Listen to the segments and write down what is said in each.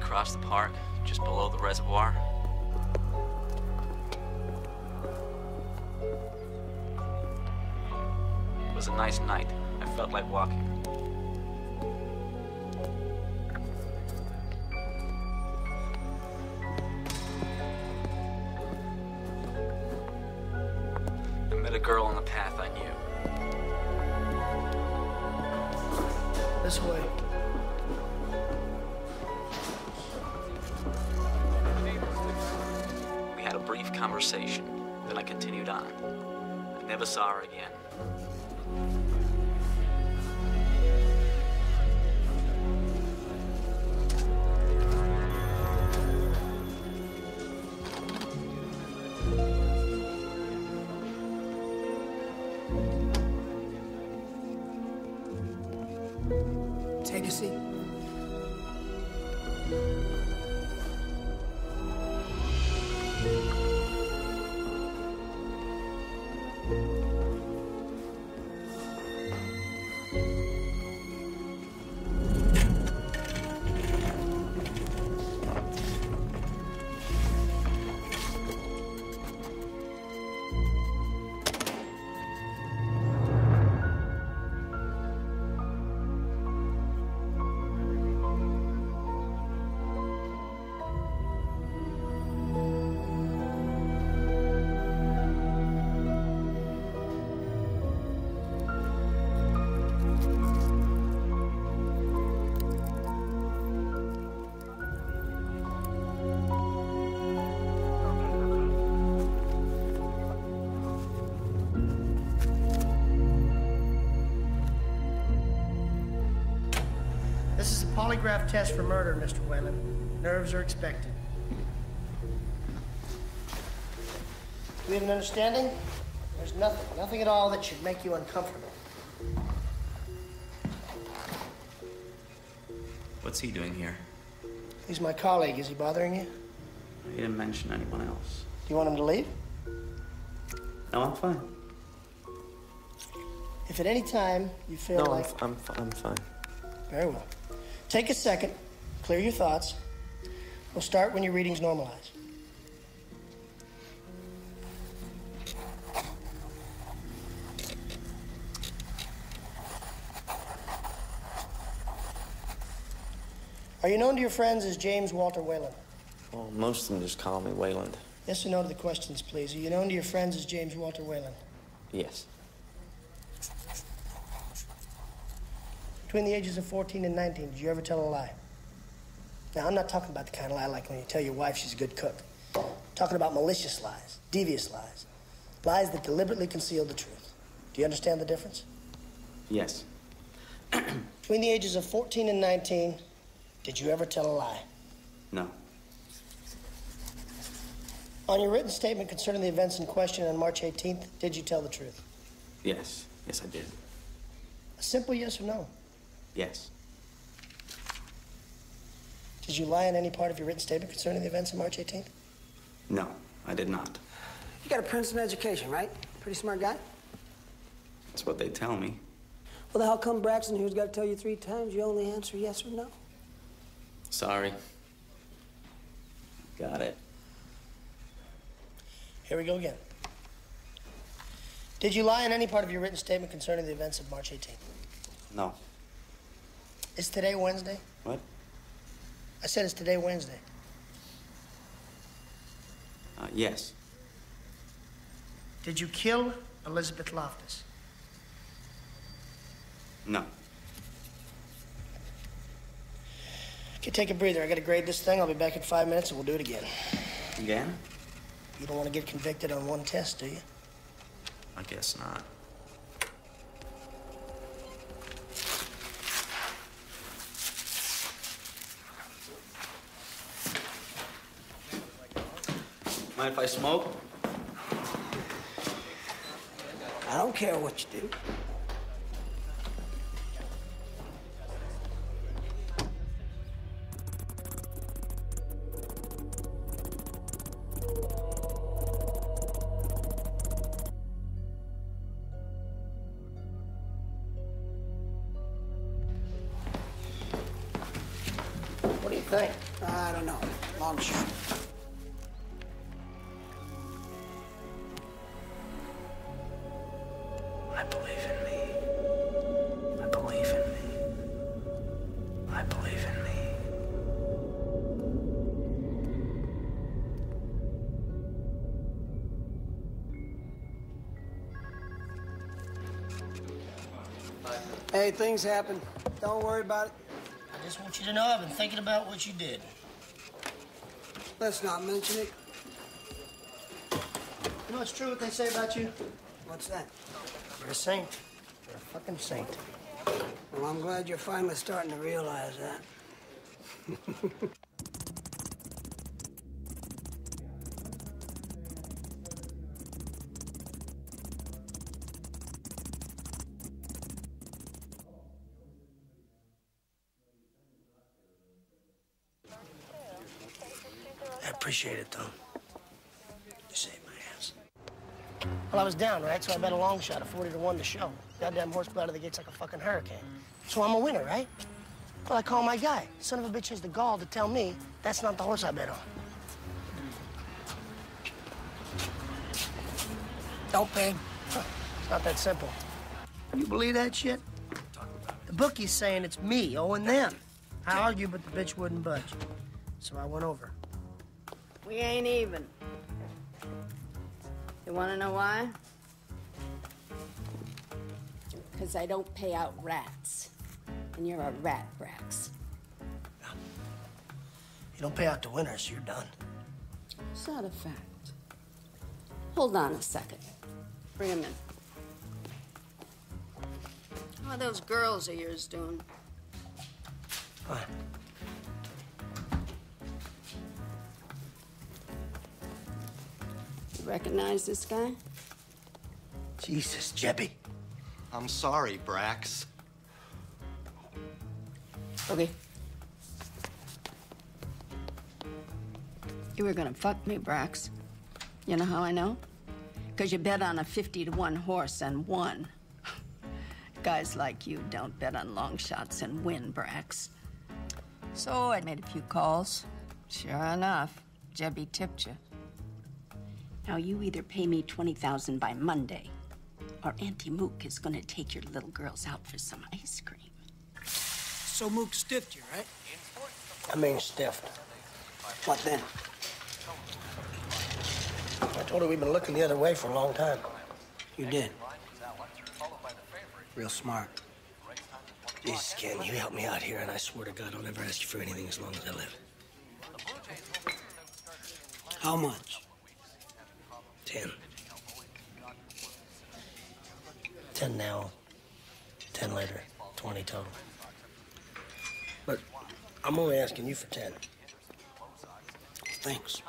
across the park, just below the reservoir. It was a nice night. I felt like walking. I met a girl on the path I knew. This way. We had a brief conversation, then I continued on. I never saw her again. Take a seat. This is a polygraph test for murder, Mr. Wayland. Nerves are expected. Do we have an understanding? There's nothing at all that should make you uncomfortable. What's he doing here? He's my colleague. Is he bothering you? He didn't mention anyone else. Do you want him to leave? No, I'm fine. If at any time you feel No, like... I'm fine. Very well. Take a second, clear your thoughts. We'll start when your readings normalize. Are you known to your friends as James Walter Wayland? Well, most of them just call me Wayland. Yes or no to the questions, please. Are you known to your friends as James Walter Wayland? Yes. Between the ages of 14 and 19, did you ever tell a lie? Now, I'm not talking about the kind of lie like when you tell your wife she's a good cook. I'm talking about malicious lies, devious lies, lies that deliberately conceal the truth. Do you understand the difference? Yes. Between the ages of 14 and 19, did you ever tell a lie? No. On your written statement concerning the events in question on March 18th, did you tell the truth? Yes. Yes, I did. A simple yes or no. Yes. Did you lie in any part of your written statement concerning the events on March 18th? No, I did not. You got a Princeton education, right? Pretty smart guy? That's what they tell me. Well, then how come Braxton, who's got to tell you 3 times, you only answer yes or no? Sorry. Got it. Here we go again. Did you lie in any part of your written statement concerning the events of March 18th? No. Is today Wednesday? What? I said, is today Wednesday? Yes. Did you kill Elizabeth Loftus? No. Okay, take a breather. I gotta grade this thing. I'll be back in 5 minutes and we'll do it again. Again? You don't want to get convicted on one test, do you? I guess not. Mind if I smoke? I don't care what you do. What are you think? I don't know. Long shot. I believe in me. I believe in me. I believe in me. Hey, things happen. Don't worry about it. I just want you to know I've been thinking about what you did. Let's not mention it. You know what's true what they say about you? What's that? You're a saint. You're a fucking saint. Well, I'm glad you're finally starting to realize that. I appreciate it, though. You saved my ass. Well, I was down, right? So I bet a long shot of 40-1 to show. Goddamn horse blew out of the gates like a fucking hurricane. So I'm a winner, right? Well, I call my guy. Son of a bitch has the gall to tell me that's not the horse I bet on. Don't pay. It's not that simple. You believe that shit? The bookie's saying it's me owing them. I argued, but the bitch wouldn't budge. So I went over. We ain't even. You want to know why? Because I don't pay out rats. And you're a rat, Brax. You don't pay out to winners, you're done. Is that a fact? Hold on a second. Bring him in. How are those girls of yours doing? Fine. You recognize this guy? Jesus, Jeppy. I'm sorry, Brax. Okay. You were gonna fuck me, Brax. You know how I know? Because you bet on a 50-1 horse and won. Guys like you don't bet on long shots and win, Brax. So I made a few calls. Sure enough, Jebby tipped you. Now you either pay me $20,000 by Monday, or Auntie Mook is gonna take your little girls out for some ice cream. So Mook stiffed you, right? I mean, stiffed. What then? I told her we've been looking the other way for a long time. You did. Real smart. Jesus, Ken, you help me out here, and I swear to God I'll never ask you for anything as long as I live. How much? 10. 10 now, 10 later, 20 total. But I'm only asking you for 10. Thanks.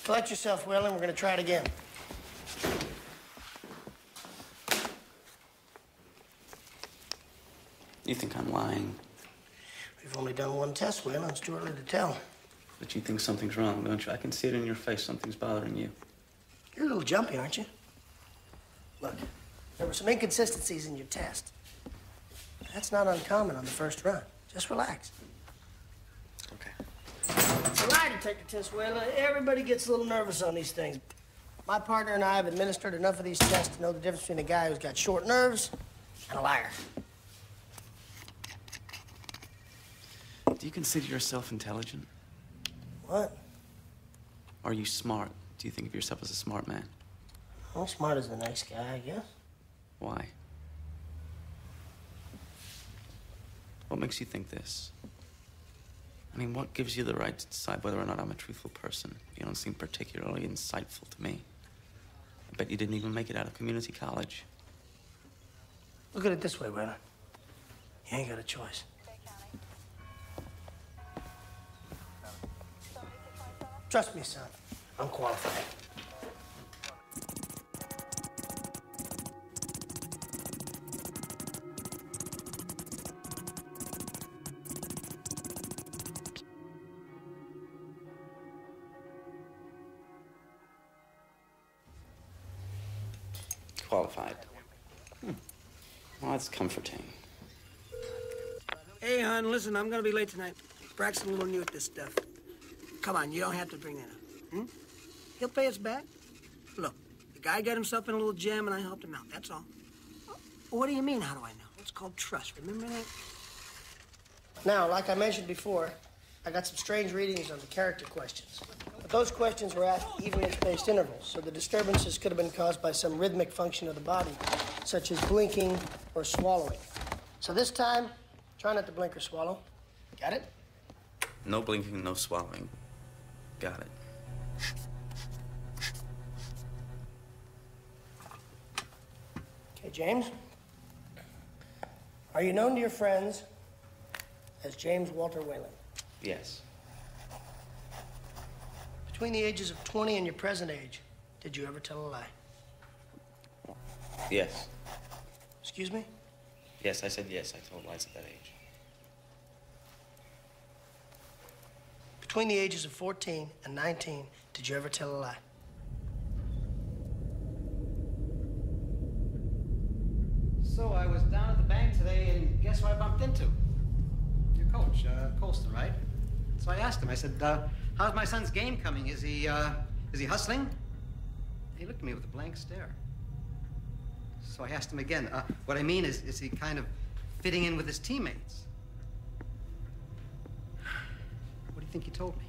Collect yourself, Wayland. We're gonna try it again. You think I'm lying, We've only done one test, Wayland. It's too early to tell. but you think something's wrong, don't you? I can see it in your face. Something's bothering you. You're a little jumpy, aren't you? Look, there were some inconsistencies in your test. That's not uncommon on the first run. Just relax. Okay. It's all right to take the test, Wayland. Everybody gets a little nervous on these things. My partner and I have administered enough of these tests to know the difference between a guy who's got short nerves and a liar. Do you consider yourself intelligent? What? Are you smart? Do you think of yourself as a smart man? Well, smart as the next guy, I guess. Why? What makes you think this? I mean, what gives you the right to decide whether or not I'm a truthful person? You don't seem particularly insightful to me. I bet you didn't even make it out of community college. Look at it this way, Wayland. You ain't got a choice. Trust me, son. I'm qualified. Qualified. Well, that's comforting. Hey, hon, listen, I'm gonna be late tonight. Braxton a little new at this stuff. Come on, you don't have to bring that up. Hmm? He'll pay us back. Look, the guy got himself in a little jam and I helped him out, that's all. What do you mean, how do I know? It's called trust, remember that? Now, like I mentioned before, I got some strange readings on the character questions. But those questions were asked evenly spaced intervals, so the disturbances could have been caused by some rhythmic function of the body, such as blinking or swallowing. So this time, try not to blink or swallow. Got it? No blinking, no swallowing. Got it. Okay, James. Are you known to your friends as James Walter Wayland? Yes. Between the ages of 20 and your present age, did you ever tell a lie? Yes. Excuse me? Yes, I said yes. I told lies at that age. Between the ages of 14 and 19, did you ever tell a lie? So I was down at the bank today, and guess who I bumped into? Your coach, Colston, right? So I asked him. I said, "How's my son's game coming? Is he hustling?" He looked at me with a blank stare. So I asked him again. What I mean is he kind of fitting in with his teammates? What do you think he told me?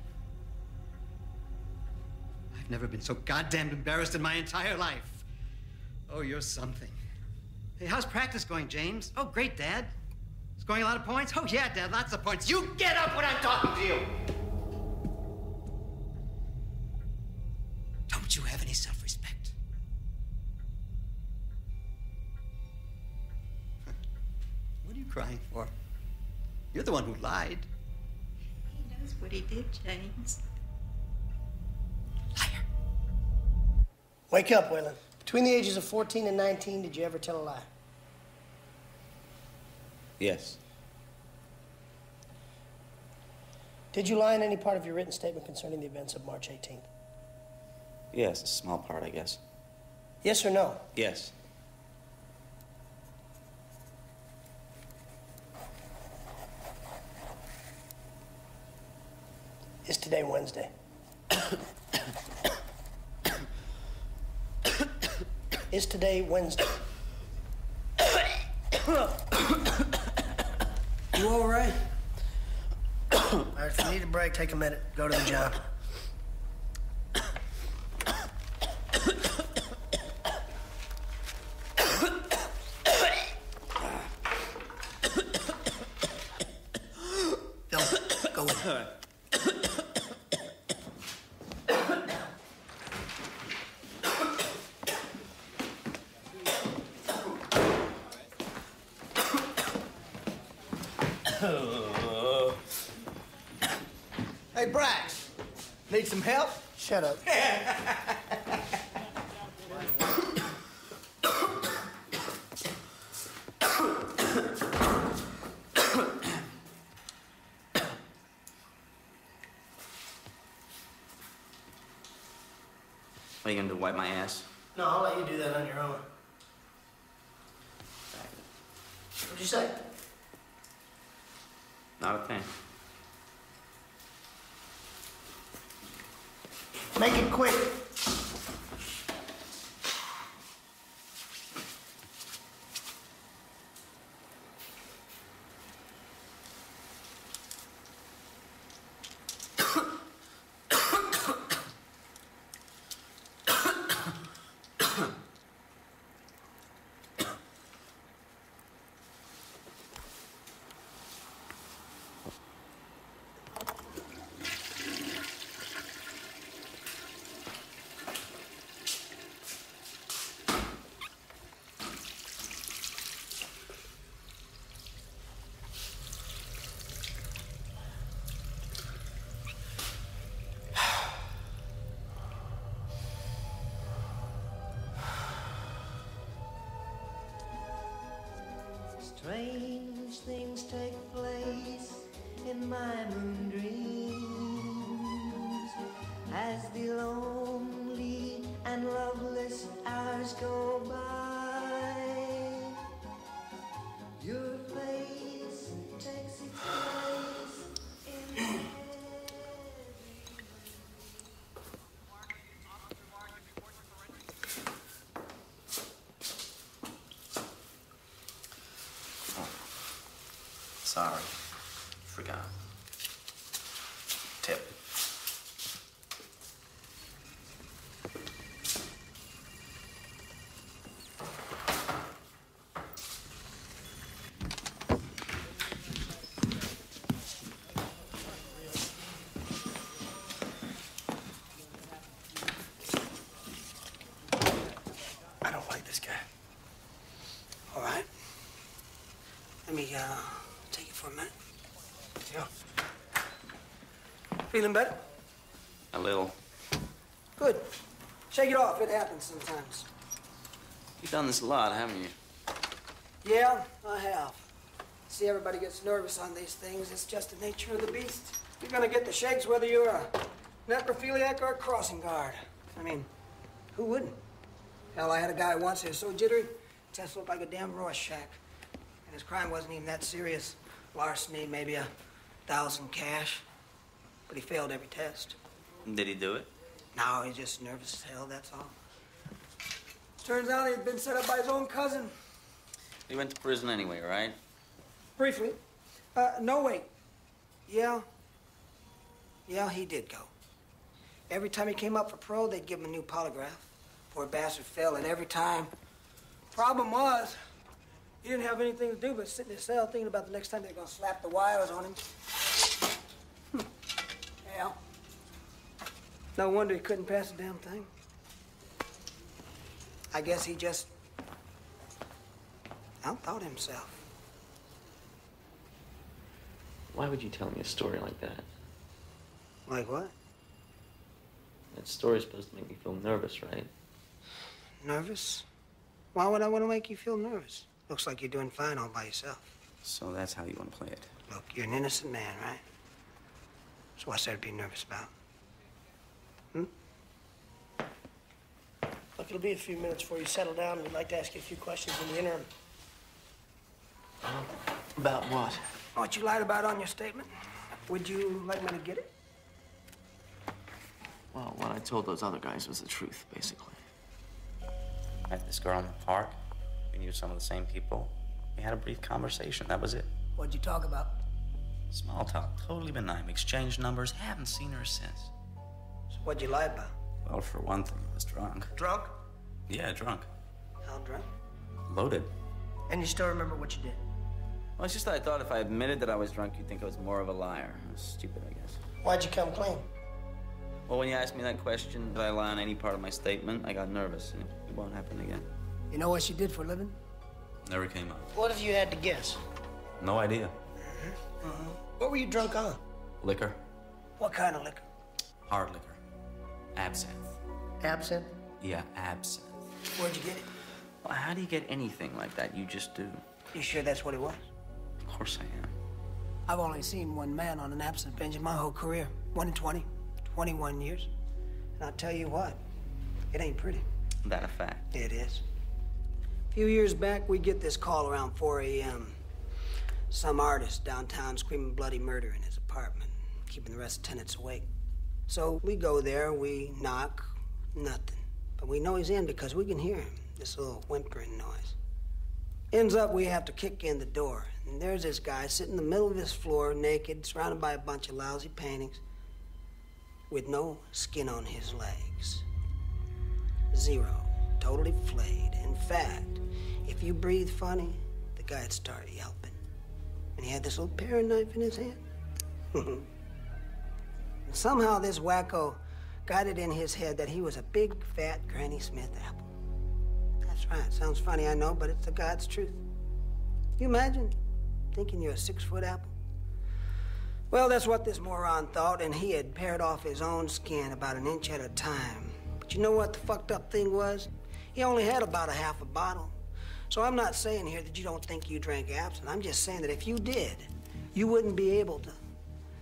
I've never been so goddamn embarrassed in my entire life. Oh, you're something. Hey, how's practice going, James? Oh, great, Dad. Scoring a lot of points? Oh, yeah, Dad, lots of points. You get up when I'm talking to you! Don't you have any self-respect? What are you crying for? You're the one who lied. He knows what he did, James. Liar. Wake up, Wayland. Between the ages of 14 and 19, did you ever tell a lie? Yes. Did you lie in any part of your written statement concerning the events of March 18th? Yes, a small part, I guess. Yes or no? Yes. Is today Wednesday? Is today Wednesday? You all right? All right, if you need a break, take a minute. Go to the job. Go in. All right. Hey, Brax, need some help? Shut up. What are you gonna do, wipe my ass? No, I'll let you do that on your own. What'd you say? Not a thing. Make it quick. Strange things take place in my moon dreams as the lonely and loveless hours go by. Your face takes Sorry. Forgot. Tip. I don't like this guy. All right. Let me take it for a minute. Yeah. Feeling better? A little. Good. Shake it off. It happens sometimes. You've done this a lot, haven't you? Yeah, I have. See, everybody gets nervous on these things. It's just the nature of the beast. You're gonna get the shakes whether you're a necrophiliac or a crossing guard. I mean, who wouldn't? Hell, I had a guy once who was so jittery, test looked like a damn Rorschach. And his crime wasn't even that serious. Larceny, maybe 1,000 cash. But he failed every test. Did he do it? No, he's just nervous as hell, that's all. Turns out he'd been set up by his own cousin. He went to prison anyway, right? Briefly. No, wait. Yeah, he did go. Every time he came up for parole, they'd give him a new polygraph. Poor bastard fell, and every time. Problem was, he didn't have anything to do but sit in his cell thinking about the next time they're gonna slap the wires on him. Yeah. No wonder he couldn't pass the damn thing. I guess he just outthought himself. Why would you tell me a story like that? Like what? That story's supposed to make me feel nervous, right? Nervous? Why would I want to make you feel nervous? Looks like you're doing fine all by yourself. So that's how you want to play it. Look, you're an innocent man, right? So what's there to be nervous about? Look, it'll be a few minutes before you settle down. We'd like to ask you a few questions in the interim. About what? What you lied about on your statement? Would you like me to get it? Well, what I told those other guys was the truth, basically. I met this girl in the park. We knew some of the same people. We had a brief conversation. That was it. What'd you talk about? Small talk. Totally benign. Exchanged numbers. Haven't seen her since. So what'd you lie about? Well, for one thing, I was drunk. Drunk? Yeah, drunk. How drunk? Loaded. And you still remember what you did? Well, it's just that I thought if I admitted that I was drunk, you'd think I was more of a liar. I was stupid, I guess. Why'd you come clean? Well, when you asked me that question, did I lie on any part of my statement, I got nervous. It won't happen again. You know what she did for a living? Never came up. What if you had to guess? No idea. What were you drunk on? Liquor. What kind of liquor? Hard liquor. Absinthe. Absinthe? Yeah, absinthe. Where'd you get it? Well, how do you get anything like that? You just do. You sure that's what it was? Of course I am. I've only seen one man on an absinthe binge in my whole career. 1 in 20. 21 years. And I'll tell you what, it ain't pretty. That a fact? It is. A few years back, we get this call around 4 a.m. Some artist downtown screaming bloody murder in his apartment, keeping the rest of the tenants awake. So we go there, we knock, nothing. But we know he's in because we can hear him, this little whimpering noise. Ends up, we have to kick in the door. And there's this guy sitting in the middle of his floor, naked, surrounded by a bunch of lousy paintings, with no skin on his legs. Zero. Totally flayed. In fact, if you breathe funny, the guy'd start yelping. And he had this little paring knife in his hand. And somehow this wacko got it in his head that he was a big, fat Granny Smith apple. That's right. Sounds funny, I know, but it's the God's truth. Can you imagine thinking you're a 6-foot apple? Well, that's what this moron thought, and he had pared off his own skin about an inch at a time. But you know what the fucked up thing was? He only had about a half a bottle. So I'm not saying here that you don't think you drank absinthe. I'm just saying that if you did, you wouldn't be able to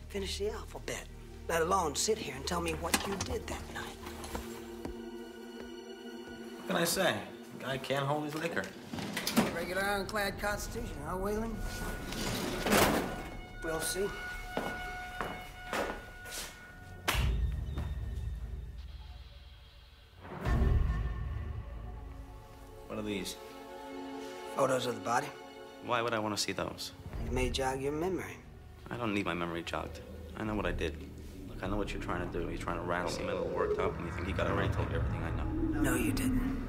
finish the alphabet, let alone sit here and tell me what you did that night. What can I say? The guy can't hold his liquor. Regular ironclad constitution, huh, Wayland? We'll see. What are these? Photos of the body. Why would I want to see those? He may jog your memory. I don't need my memory jogged. I know what I did. Look, I know what you're trying to do. You're trying to rattle me a little worked up, and you think I already told you everything I know. No, you didn't.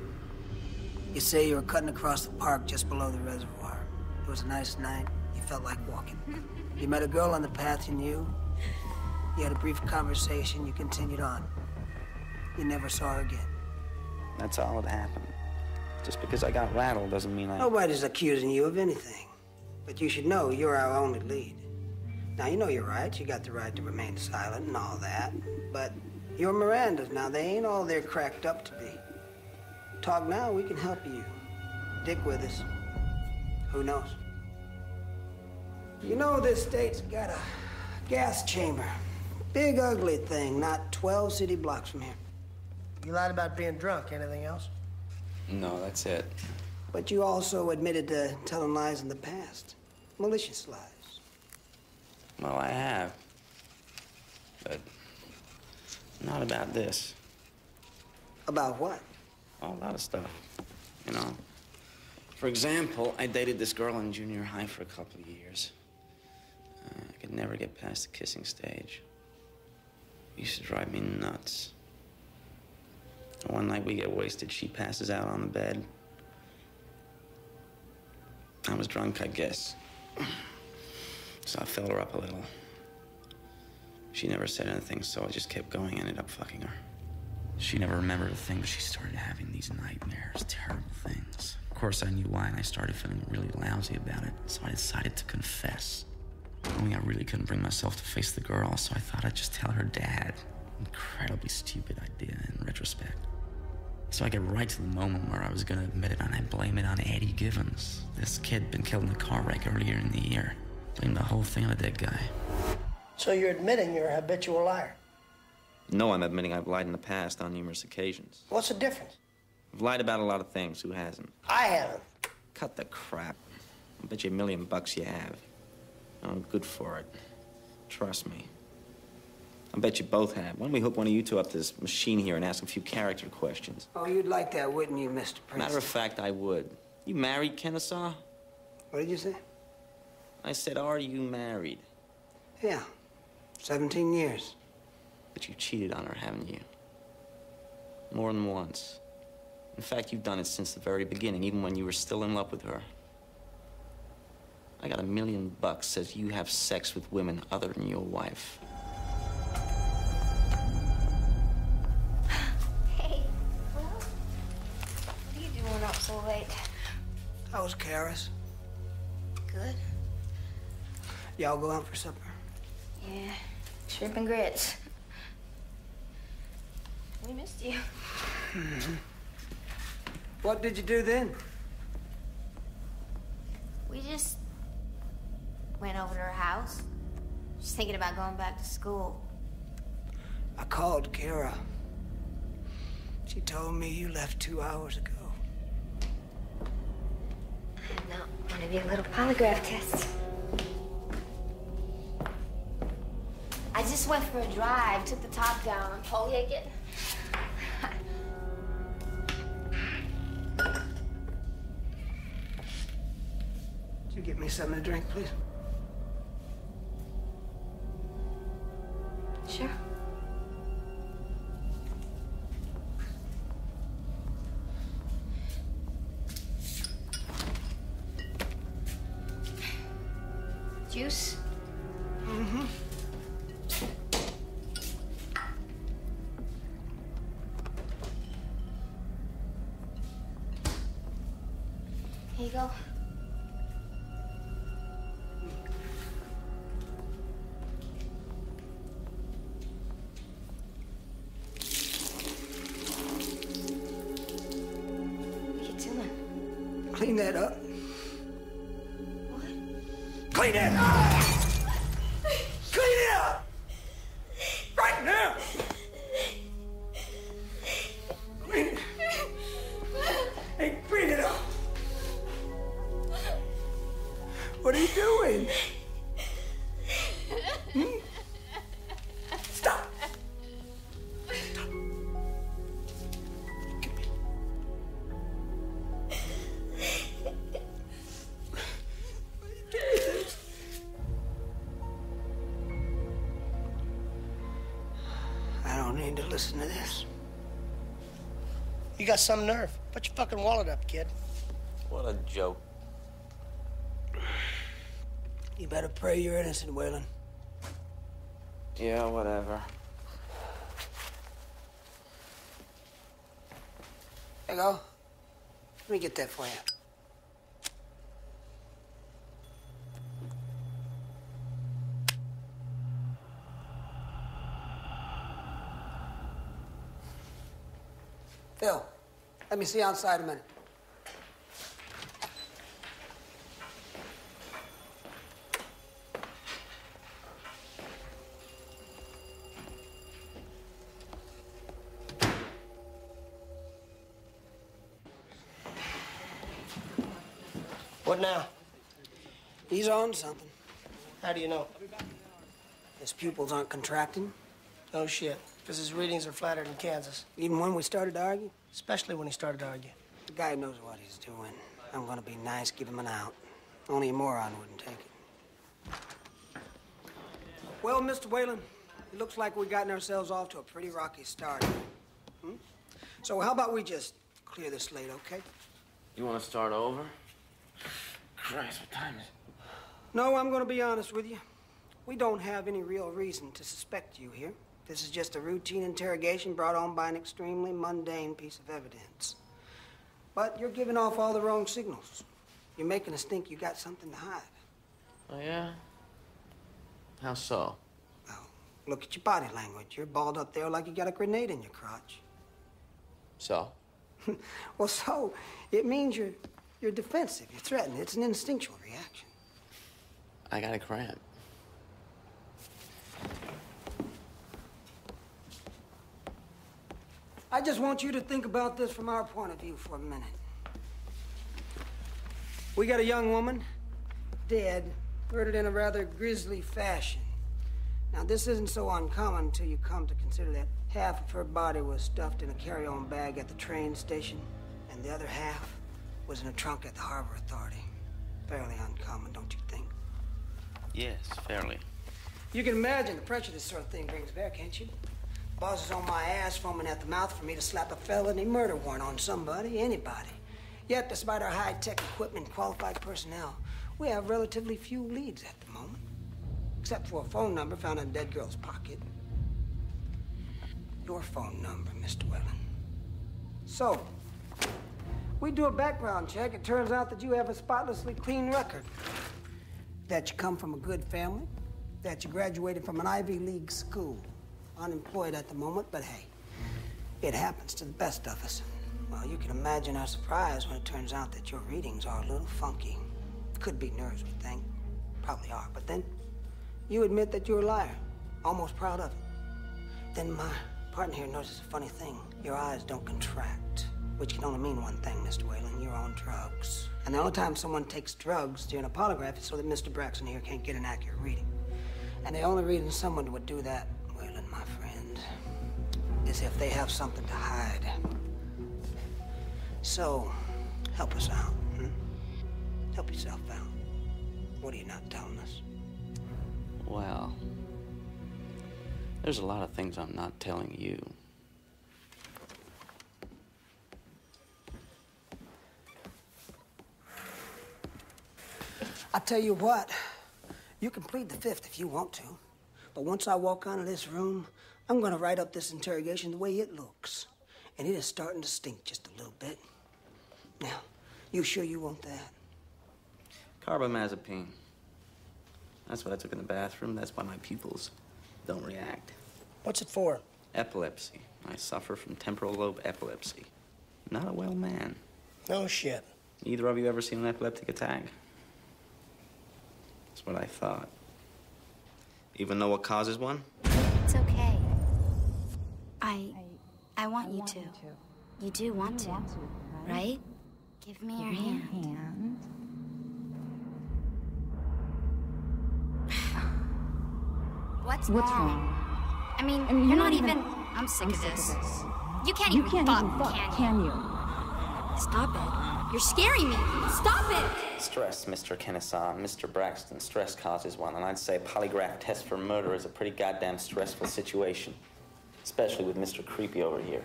You say you were cutting across the park just below the reservoir. It was a nice night. You felt like walking. You met a girl on the path you knew. You had a brief conversation. You continued on. You never saw her again. That's all that happened. Just because I got rattled doesn't mean I... Nobody's accusing you of anything. But you should know you're our only lead. Now, you know your rights. You got the right to remain silent and all that. But you're Miranda's now. They ain't all they're cracked up to be. Talk now, we can help you. Dick with us. Who knows? You know this state's got a gas chamber. Big, ugly thing, not 12 city blocks from here. You lied about being drunk. Anything else? No, that's it. But you also admitted to telling lies in the past. Malicious lies. Well, I have. But not about this. About what? A lot of stuff, you know. For example, I dated this girl in junior high for a couple of years. I could never get past the kissing stage. It used to drive me nuts. One night we get wasted, she passes out on the bed. I was drunk, I guess. So I filled her up a little. She never said anything, so I just kept going, ended up fucking her. She never remembered a thing, but she started having these nightmares, terrible things. Of course, I knew why, and I started feeling really lousy about it, so I decided to confess. Only I really couldn't bring myself to face the girl, so I thought I'd just tell her dad. Incredibly stupid idea in retrospect. So I get right to the moment where I was gonna admit it, and I blame it on Eddie Givens. This kid been killed in a car wreck earlier in the year. Blame the whole thing on a dead guy. So you're admitting you're a habitual liar? No, I'm admitting I've lied in the past on numerous occasions. What's the difference? I've lied about a lot of things. Who hasn't? I haven't. Cut the crap. I bet you $1 million you have. I'm good for it. Trust me. I bet you both have. Why don't we hook one of you two up to this machine here and ask a few character questions? Oh, you'd like that, wouldn't you, Mr. Prince? Matter of fact, I would. You married, Kennesaw? What did you say? I said, are you married? Yeah, 17 years. But you cheated on her, haven't you? More than once. In fact, you've done it since the very beginning, even when you were still in love with her. I got $1 million says you have sex with women other than your wife. Hey, well, what are you doing up so late? How's Karis? Good. Y'all go out for supper? Yeah, shrimp and grits. We missed you. Mm-hmm. What did you do then? We just went over to her house. Just thinking about going back to school. I called Kara. She told me you left 2 hours ago. I'm not one of your little polygraph tests. I just went for a drive, took the top down. I'm pole again. Could you get me something to drink, please? Sure. Juice? Mm-hmm. Here you go. What are you doing? Clean that up. What? Clean it up! Clean it up! Right now! Clean it. Hey, clean it up! What are you doing? Hmm? Stop! Stop. Give me. Give me this. listen to this. You got some nerve. Put your fucking wallet up, kid. What a joke. You better pray you're innocent, Wayland. Yeah, whatever. There you go. Let me get that for you. Phil, let me see you outside a minute. What now? He's on something. How do you know? His pupils aren't contracting. No shit. Because his readings are flatter than Kansas. Even when we started to argue? Especially when he started to argue. The guy knows what he's doing. I'm gonna be nice, give him an out. Only a moron wouldn't take it. Well, Mr. Wayland, it looks like we've gotten ourselves off to a pretty rocky start. So how about we just clear the slate, okay? You want to start over? Christ, what time is it? No, I'm gonna be honest with you. We don't have any real reason to suspect you here. This is just a routine interrogation brought on by an extremely mundane piece of evidence. But you're giving off all the wrong signals. You're making us think you got something to hide. Oh, yeah? How so? Well, look at your body language. You're balled up there like you got a grenade in your crotch. So? Well, so, it means you're defensive. You're threatened. It's an instinctual reaction. I got a cramp. I just want you to think about this from our point of view for a minute. We got a young woman, dead, murdered in a rather grisly fashion. Now, this isn't so uncommon until you come to consider that half of her body was stuffed in a carry-on bag at the train station, and the other half was in a trunk at the Harbor Authority. Fairly uncommon, don't you think? Yes, fairly. You can imagine the pressure this sort of thing brings back, can't you? Boss is on my ass, foaming at the mouth for me to slap a felony murder warrant on somebody, anybody. Yet, despite our high-tech equipment and qualified personnel, we have relatively few leads at the moment. Except for a phone number found in a dead girl's pocket. Your phone number, Mr. Wayland. So, we do a background check. It turns out that you have a spotlessly clean record. That you come from a good family. That you graduated from an Ivy League school. Unemployed at the moment, but hey, it happens to the best of us. Well, you can imagine our surprise when it turns out that your readings are a little funky. Could be nerves, we think. Probably are, but then you admit that you're a liar. Almost proud of it. Then my partner here notices a funny thing. Your eyes don't contract, which can only mean one thing, Mr. Wayland. You're on drugs. And the only time someone takes drugs during a polygraph is so that Mr. Braxton here can't get an accurate reading. And the only reason someone would do that, Wayland, my friend, is if they have something to hide. So, help us out, Help yourself out. What are you not telling us? Well, there's a lot of things I'm not telling you. I tell you what, you can plead the fifth if you want to. But once I walk out of this room, I'm gonna write up this interrogation the way it looks. And it is starting to stink just a little bit. Now, you sure you want that? Carbamazepine. That's what I took in the bathroom. That's why my pupils don't react. What's it for? Epilepsy. I suffer from temporal lobe epilepsy. Not a well man. No shit. Either of you ever seen an epileptic attack? That's what I thought. Even know what causes one? It's okay. I want you to. You do want to, right? Give me your hand. What's wrong? I mean, you're not even... I'm sick of this. You can't even fuck, can you? Stop it. You're scaring me. Stop it! Stress, Mr. Kennesaw. Mr. Braxton, stress causes one. And I'd say a polygraph test for murder is a pretty goddamn stressful situation. especially with Mr. Creepy over here.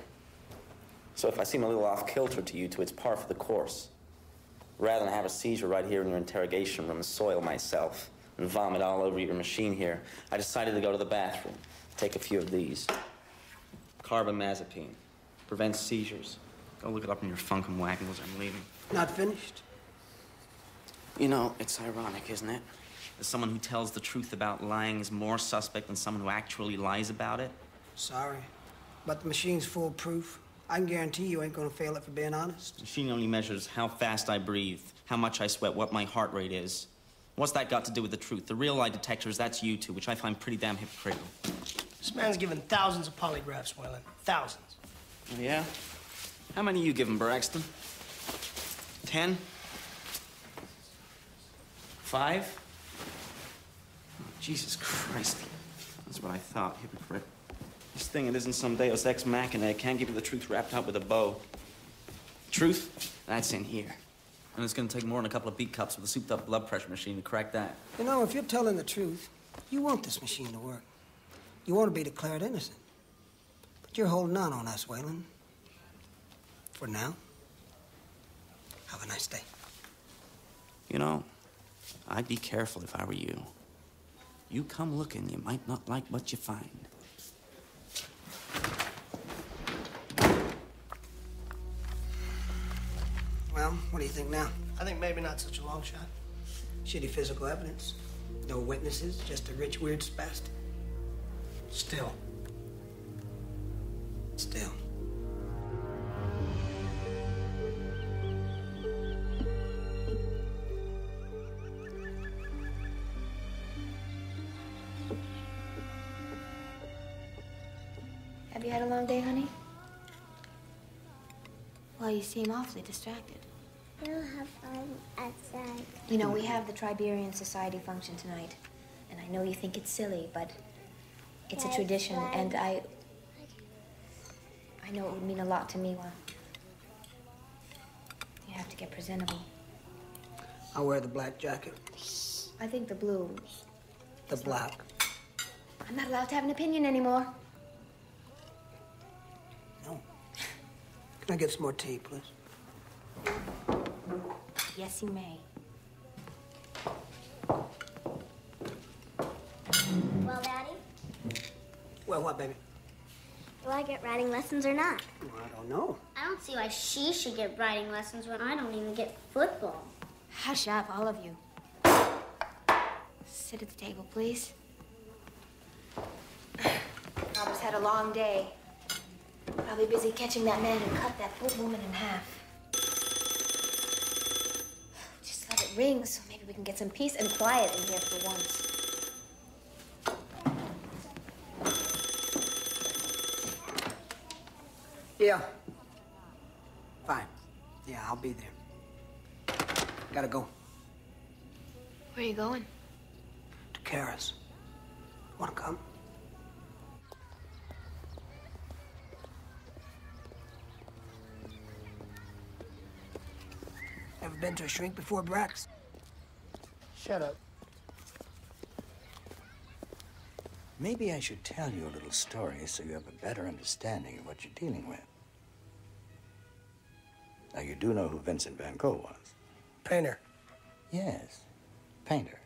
So if I seem a little off-kilter to you two, it's par for the course. Rather than have a seizure right here in your interrogation room and soil myself and vomit all over your machine here, I decided to go to the bathroom, take a few of these. Carbamazepine. Prevents seizures. Go look it up in your funk and wagons. I'm leaving. Not finished? You know, it's ironic, isn't it? That someone who tells the truth about lying is more suspect than someone who actually lies about it. Sorry, but the machine's foolproof. I can guarantee you ain't gonna fail it for being honest. The machine only measures how fast I breathe, how much I sweat, what my heart rate is. What's that got to do with the truth? The real lie detectors, that's you two, which I find pretty damn hypocritical. This man's given thousands of polygraphs, Wayland. Thousands. Oh, yeah? How many you give him, Braxton? 10? 5? Oh, Jesus Christ. That's what I thought, hypocrite. This thing, it isn't some Deus Ex Machina. It can't give you the truth wrapped up with a bow. Truth? That's in here. And it's gonna take more than a couple of beat cups with a souped-up blood pressure machine to crack that. You know, if you're telling the truth, you want this machine to work. You want to be declared innocent. But you're holding on us, Wayland. For now. Have a nice day. You know, I'd be careful if I were you. You come looking, you might not like what you find. Well, what do you think now? I think maybe not such a long shot. Shitty physical evidence. No witnesses, just a rich, weird spastic. Still. Still. Have you had a long day, honey? Well, you seem awfully distracted. We'll have fun outside. You know, we have the Triberian Society function tonight. And I know you think it's silly, but it's a tradition, and I know it would mean a lot to me. Well, you have to get presentable. I'll wear the black jacket. I think the blue. The black. I'm not allowed to have an opinion anymore. No. Can I get some more tea, please? Yes, you may. Well, Daddy, Well, what, baby? do I get riding lessons or not? Well, I don't know. I don't see why she should get riding lessons when I don't even get football. Hush up, all of you. Sit at the table, please. Robert's had a long day. Probably busy catching that man who cut that poor woman in half. Just let it ring so maybe we can get some peace and quiet in here for once. Yeah. Fine. Yeah, I'll be there. Gotta go. Where are you going? To Kara's. Wanna come? Ever been to a shrink before, Brax? Shut up. Maybe I should tell you a little story so you have a better understanding of what you're dealing with. Now, you do know who Vincent Van Gogh was? Painter. Yes, painter.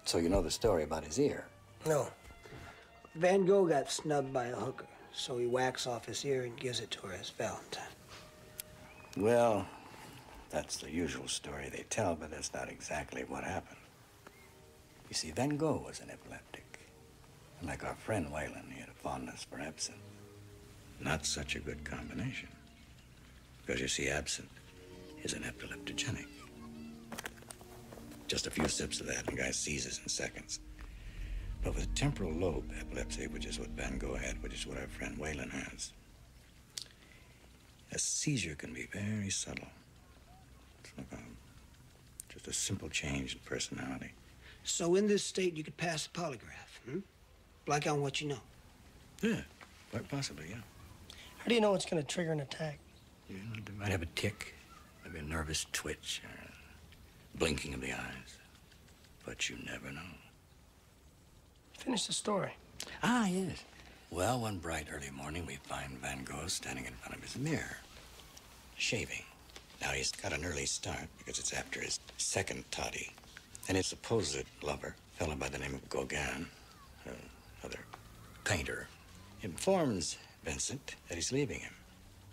So you know the story about his ear? No. Van Gogh got snubbed by a hooker, so he whacks off his ear and gives it to her as Valentine. Well, that's the usual story they tell, but that's not exactly what happened. You see, Van Gogh was an epileptic. And like our friend Wayland, he had a fondness for absinthe. Not such a good combination. Because you see, absinthe is an epileptogenic. Just a few sips of that and the guy seizes in seconds. But with temporal lobe epilepsy, which is what Van Gogh had, which is what our friend Wayland has, a seizure can be very subtle. It's like just a simple change in personality. So in this state, you could pass a polygraph, Black on what you know. Yeah, quite possibly, yeah. How do you know it's going to trigger an attack? You know, they might have a tic, maybe a nervous twitch, or blinking of the eyes. But you never know. Finish the story. Ah, yes. Well, one bright early morning, we find Van Gogh standing in front of his mirror, shaving. Now, he's got an early start because it's after his second toddy. And his supposed lover, a fellow by the name of Gauguin, another painter, informs Vincent that he's leaving him.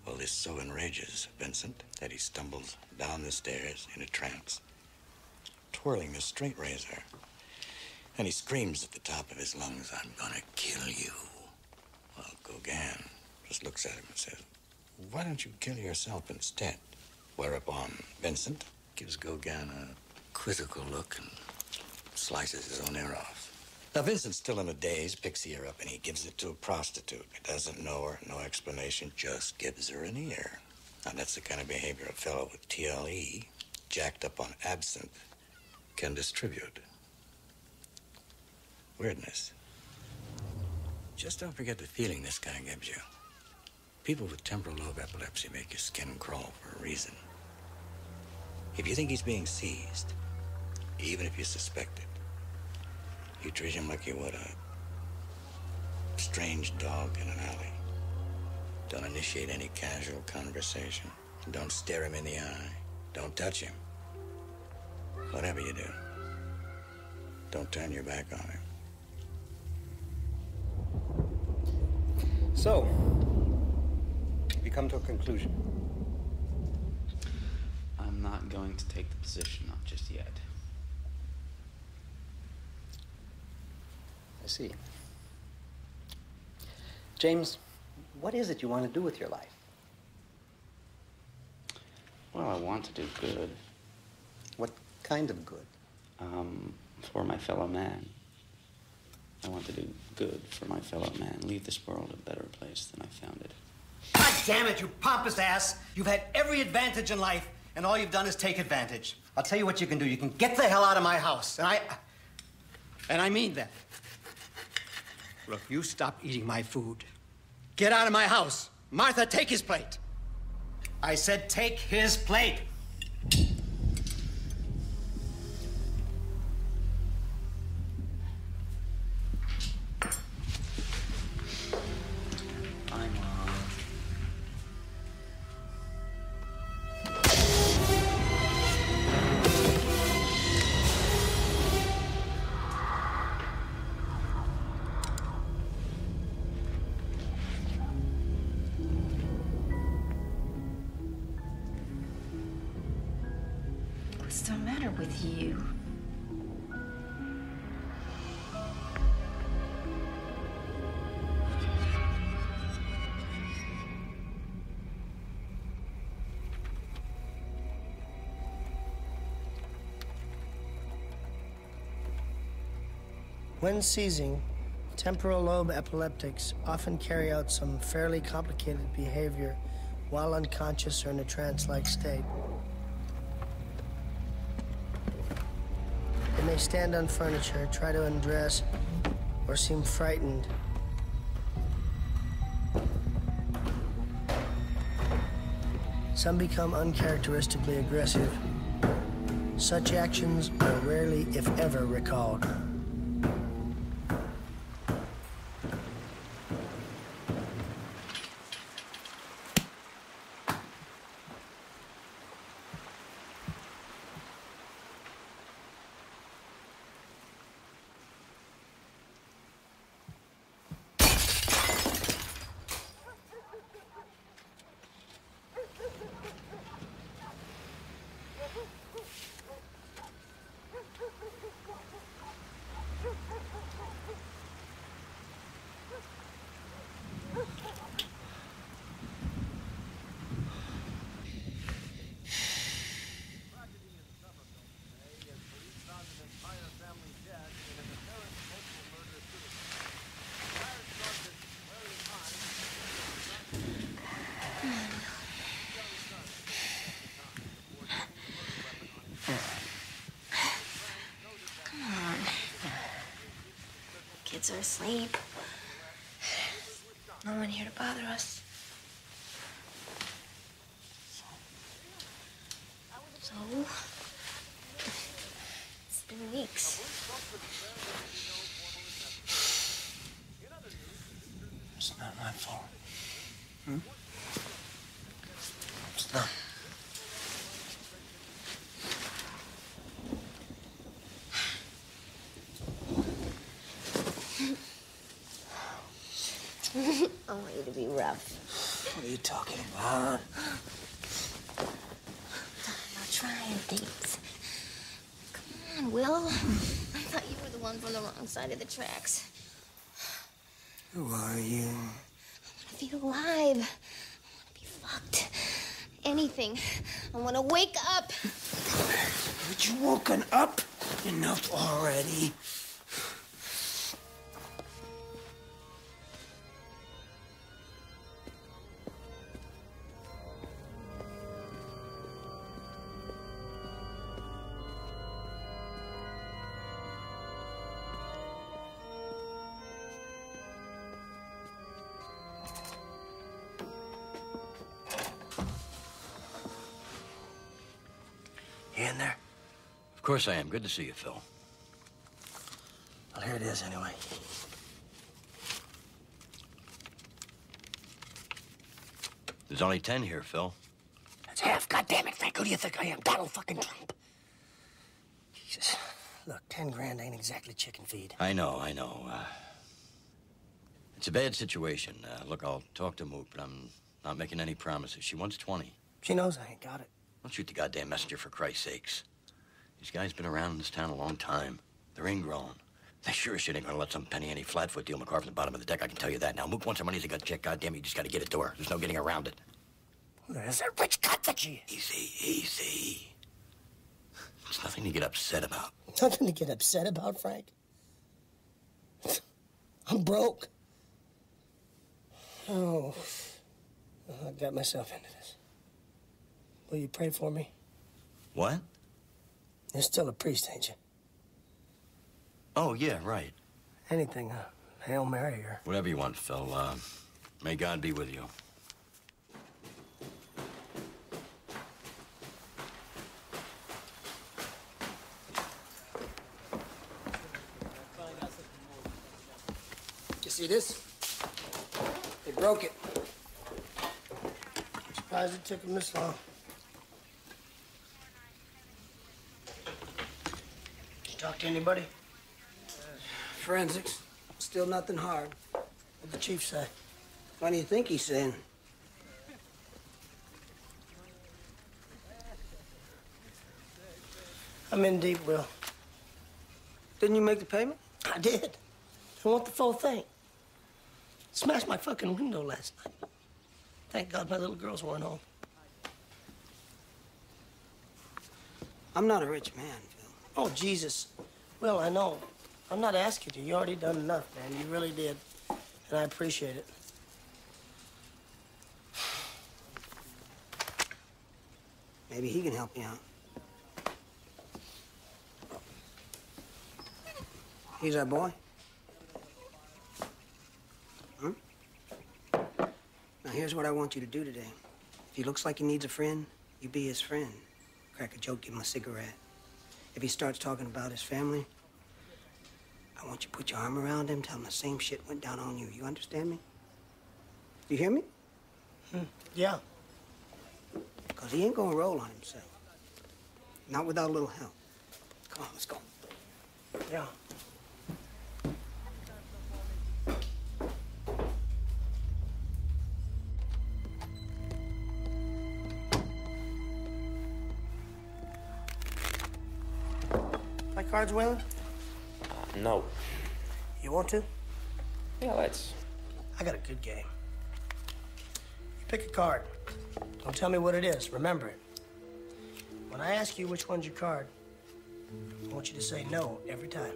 Well, this so enrages Vincent that he stumbles down the stairs in a trance, twirling the straight razor. And he screams at the top of his lungs, "I'm gonna kill you." Well, Gauguin just looks at him and says, "Why don't you kill yourself instead?" Whereupon Vincent gives Gauguin a quizzical look and slices his own ear off. Now, Vincent's still in a daze, picks the ear up, and he gives it to a prostitute. He doesn't know her, no explanation, just gives her an ear. Now, that's the kind of behavior a fellow with TLE, jacked up on absinthe, can distribute. Weirdness. Just don't forget the feeling this guy gives you. People with temporal lobe epilepsy make your skin crawl for a reason. If you think he's being seized, even if you suspect it, you treat him like you would a strange dog in an alley. Don't initiate any casual conversation. Don't stare him in the eye. Don't touch him. Whatever you do, don't turn your back on him. So, we come to a conclusion. I'm not going to take the position, not just yet. I see. James, what is it you want to do with your life? Well, I want to do good. What kind of good? For my fellow man. I want to do good for my fellow man. Leave this world a better place than I found it. God damn it, you pompous ass! You've had every advantage in life, and all you've done is take advantage. I'll tell you what you can do. You can get the hell out of my house, and I mean that. Look, you stop eating my food. Get out of my house. Martha, take his plate. I said take his plate. What's the matter with you? When seizing, temporal lobe epileptics often carry out some fairly complicated behavior while unconscious or in a trance-like state. They may stand on furniture, try to undress, or seem frightened. Some become uncharacteristically aggressive. Such actions are rarely, if ever, recalled. Kids are asleep. No one here to bother us. So, it's been weeks. my fault. It's not. I want you to be rough. What are you talking about? About trying things. Come on, Will. I thought you were the one from the wrong side of the tracks. Who are you? I want to feel alive. I want to be fucked. Anything. I want to wake up. Haven't you woken up enough already? You in there? Of course I am. Good to see you, Phil. Well, here it is, anyway. There's only 10 here, Phil. That's half. God damn it, Frank. Who do you think I am? Donald fucking Trump. Jesus. Look, 10 grand ain't exactly chicken feed. I know. It's a bad situation. Look, I'll talk to Mook, but I'm not making any promises. She wants 20. She knows I ain't got it. Don't shoot the goddamn messenger, for Christ's sakes. These guys been around in this town a long time. They're ingrown. They sure as shit ain't gonna let some penny ante flatfoot deal McCarr from the bottom of the deck, I can tell you that. Now, Mook wants her money, he's a gut check. Goddamn, you just gotta get it to her. There's no getting around it. There's that rich cunt that she is. Easy. It's nothing to get upset about. Nothing to get upset about, Frank. I'm broke. Oh, I got myself into this. Will you pray for me? What? You're still a priest, ain't you? Oh, yeah, right. Anything, Hail Mary or... Whatever you want, Phil. May God be with you. You see this? They broke it. I'm surprised it took them this long. Did you talk to anybody? Forensics. Still nothing hard. What'd the chief say? What do you think he's saying? I'm in deep, Will. Didn't you make the payment? I did. I want the full thing. Smashed my fucking window last night. Thank God my little girls weren't home. I'm not a rich man, Phil. Oh, Jesus. Will, I know. I'm not asking you. You already done enough, man. You really did. And I appreciate it. Maybe he can help you out. He's our boy. Now, here's what I want you to do today. If he looks like he needs a friend, you be his friend. Crack a joke, give him a cigarette. If he starts talking about his family, I want you to put your arm around him, tell him the same shit went down on you. You understand me? You hear me? Yeah. Because he ain't gonna roll on himself. Not without a little help. Come on, let's go. Yeah. Play cards, Wayland? No. You want to? Yeah, let's. I got a good game. You pick a card. Don't tell me what it is. Remember it. When I ask you which one's your card, I want you to say no every time.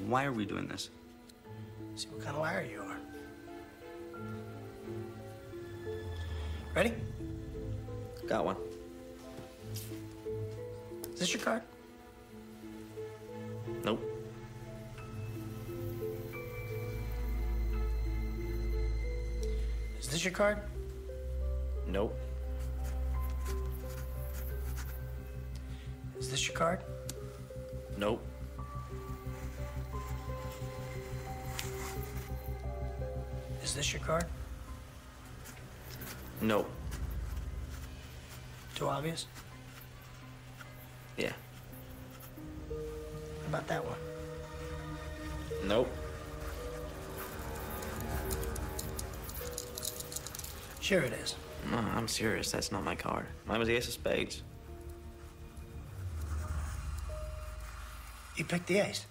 Why are we doing this? See what kind of liar you are. Ready? Got one. Is this your card? Nope. Is this your card? Nope. Is this your card? Nope. Is this your card? No. Too obvious? Yeah. What about that one? Nope. Sure it is. No, I'm serious. That's not my card. Mine was the ace of spades. You picked the ace.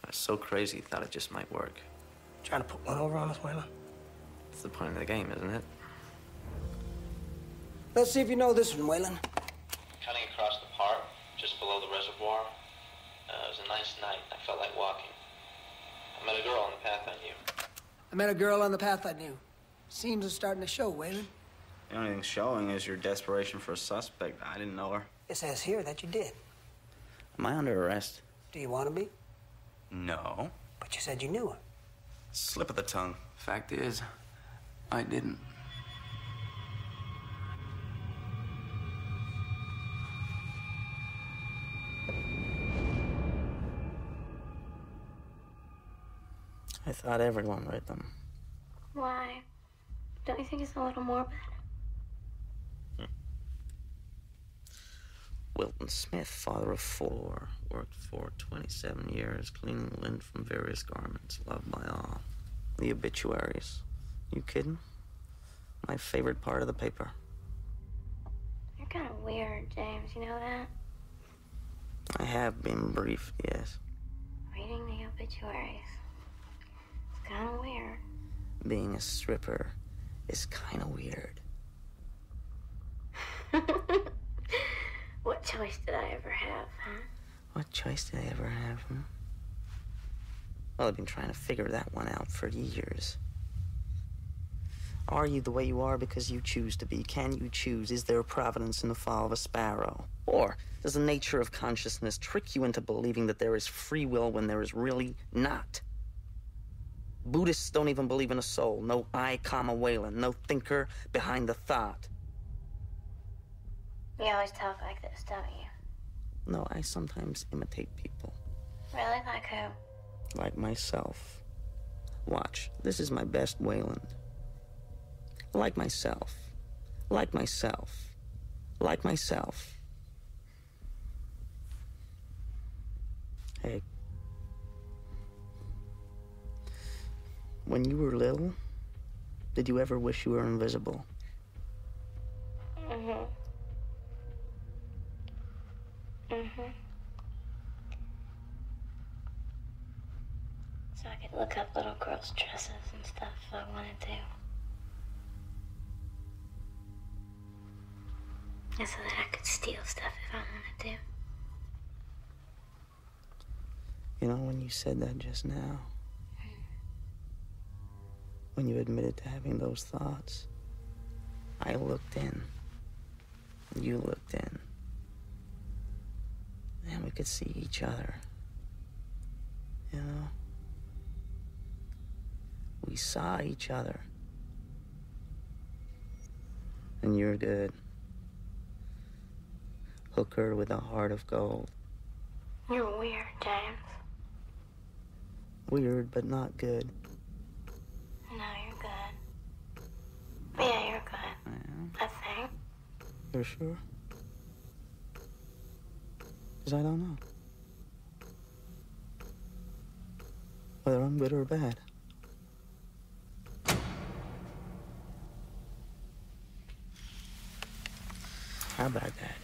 I was so crazy, thought it just might work. Trying to put one over on us, Wayland? It's the point of the game, isn't it? Let's see if you know this one, Wayland. Cutting across the park, just below the reservoir. It was a nice night. I felt like walking. I met a girl on the path I knew. I met a girl on the path I knew. Seems it's starting to show, Wayland. The only thing showing is your desperation for a suspect. I didn't know her. It says here that you did. Am I under arrest? Do you want to be? No. But you said you knew her. Slip of the tongue. Fact is, I didn't. I thought everyone read them. Why? Don't you think it's a little morbid? Wilton Smith, father of 4, worked for 27 years, cleaning lint from various garments, loved by all. The obituaries. You kidding? My favorite part of the paper. You're kind of weird, James. You know that? I have been briefed, yes. Reading the obituaries. It's kind of weird. Being a stripper is kind of weird. What choice did I ever have, huh? What choice did I ever have, huh? Well, I've been trying to figure that one out for years. Are you the way you are because you choose to be? Can you choose? Is there providence in the fall of a sparrow? Or does the nature of consciousness trick you into believing that there is free will when there is really not? Buddhists don't even believe in a soul. No I, Wayland. No thinker behind the thought. You always talk like this, don't you? No, I sometimes imitate people. Really? Like who? Like myself. Watch, this is my best Wayland. Like myself. Like myself. Like myself. Hey. When you were little, did you ever wish you were invisible? Mm-hmm. Mm-hmm. So I could look up little girls' dresses and stuff if I wanted to. And so that I could steal stuff if I wanted to. You know, when you said that just now, when you admitted to having those thoughts, I looked in. You looked in. And we could see each other. You know? We saw each other. And you're good. Hooker with a heart of gold. You're weird, James. Weird, but not good. No, you're good. Yeah, you're good. I think. You're sure? Because I don't know. Whether I'm good or bad. How about that?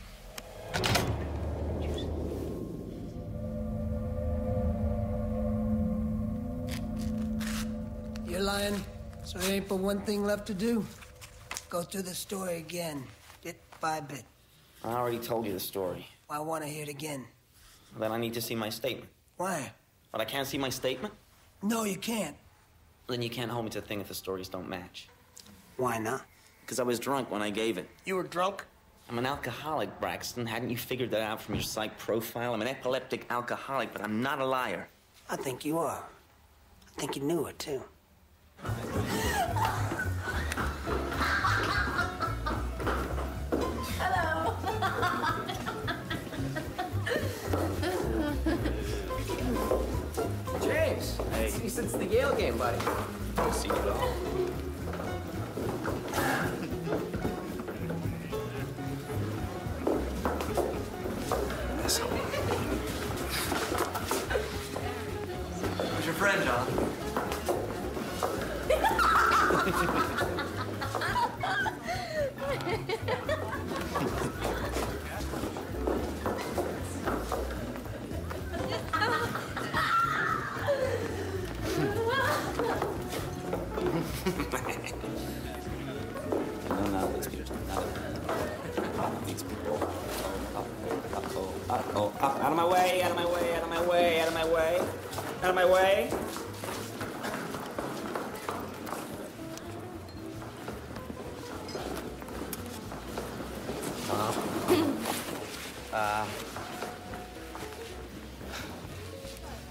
You're lying, so there ain't but one thing left to do. Go through the story again, bit by bit. I already told you the story. I want to hear it again. Then I need to see my statement. Why? But I can't see my statement? No, you can't. Then you can't hold me to the thing if the stories don't match. Why not? Because I was drunk when I gave it. You were drunk? I'm an alcoholic, Braxton. Hadn't you figured that out from your psych profile? I'm an epileptic alcoholic, but I'm not a liar. I think you are. I think you knew it, too. Hello. James. Hey. See you since the Yale game, buddy. I've seen it all. Who's your friend, John? No, these people. Not these people. Out of my way, out of my way, out of my way, out of my way, out of my way.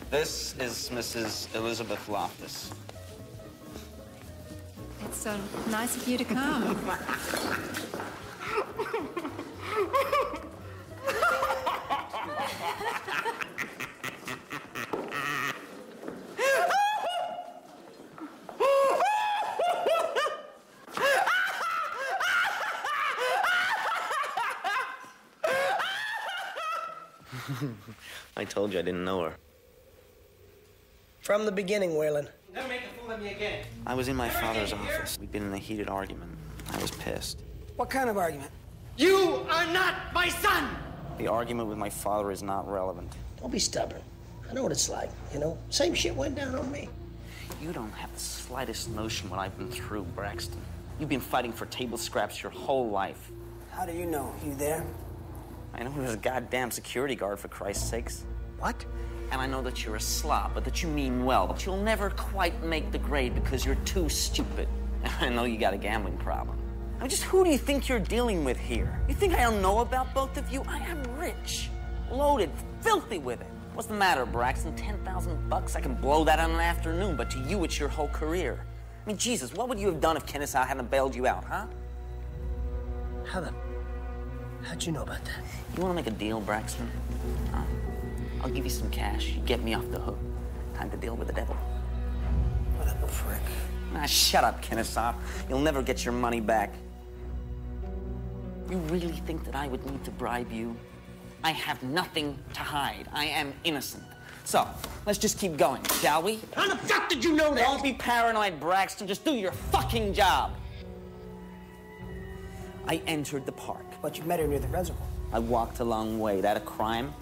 This is Mrs. Elizabeth Loftus. It's so nice of you to come. I told you I didn't know her. From the beginning, Wayland. Never make a fool of me again. I was in my father's office. We'd been in a heated argument. I was pissed. What kind of argument? You are not my son! The argument with my father is not relevant. Don't be stubborn. I know what it's like, you know? Same shit went down on me. You don't have the slightest notion what I've been through, Braxton. You've been fighting for table scraps your whole life. How do you know? You there? I know he was a goddamn security guard, for Christ's sakes. What? And I know that you're a slob, but that you mean well. But you'll never quite make the grade because you're too stupid. And I know you got a gambling problem. I mean, just who do you think you're dealing with here? You think I don't know about both of you? I am rich, loaded, filthy with it. What's the matter, Braxton? 10,000 bucks? I can blow that on an afternoon, but to you, it's your whole career. I mean, Jesus, what would you have done if Kennesaw hadn't bailed you out, huh? How'd you know about that? You want to make a deal, Braxton? Huh? I'll give you some cash. You get me off the hook. Time to deal with the devil. What a prick. Ah, shut up, Kennesaw. You'll never get your money back. You really think that I would need to bribe you? I have nothing to hide. I am innocent. So, let's just keep going, shall we? How the fuck did you know that? Don't be paranoid, Braxton. Just do your fucking job. I entered the park. But you met her near the reservoir. I walked a long way. That a crime?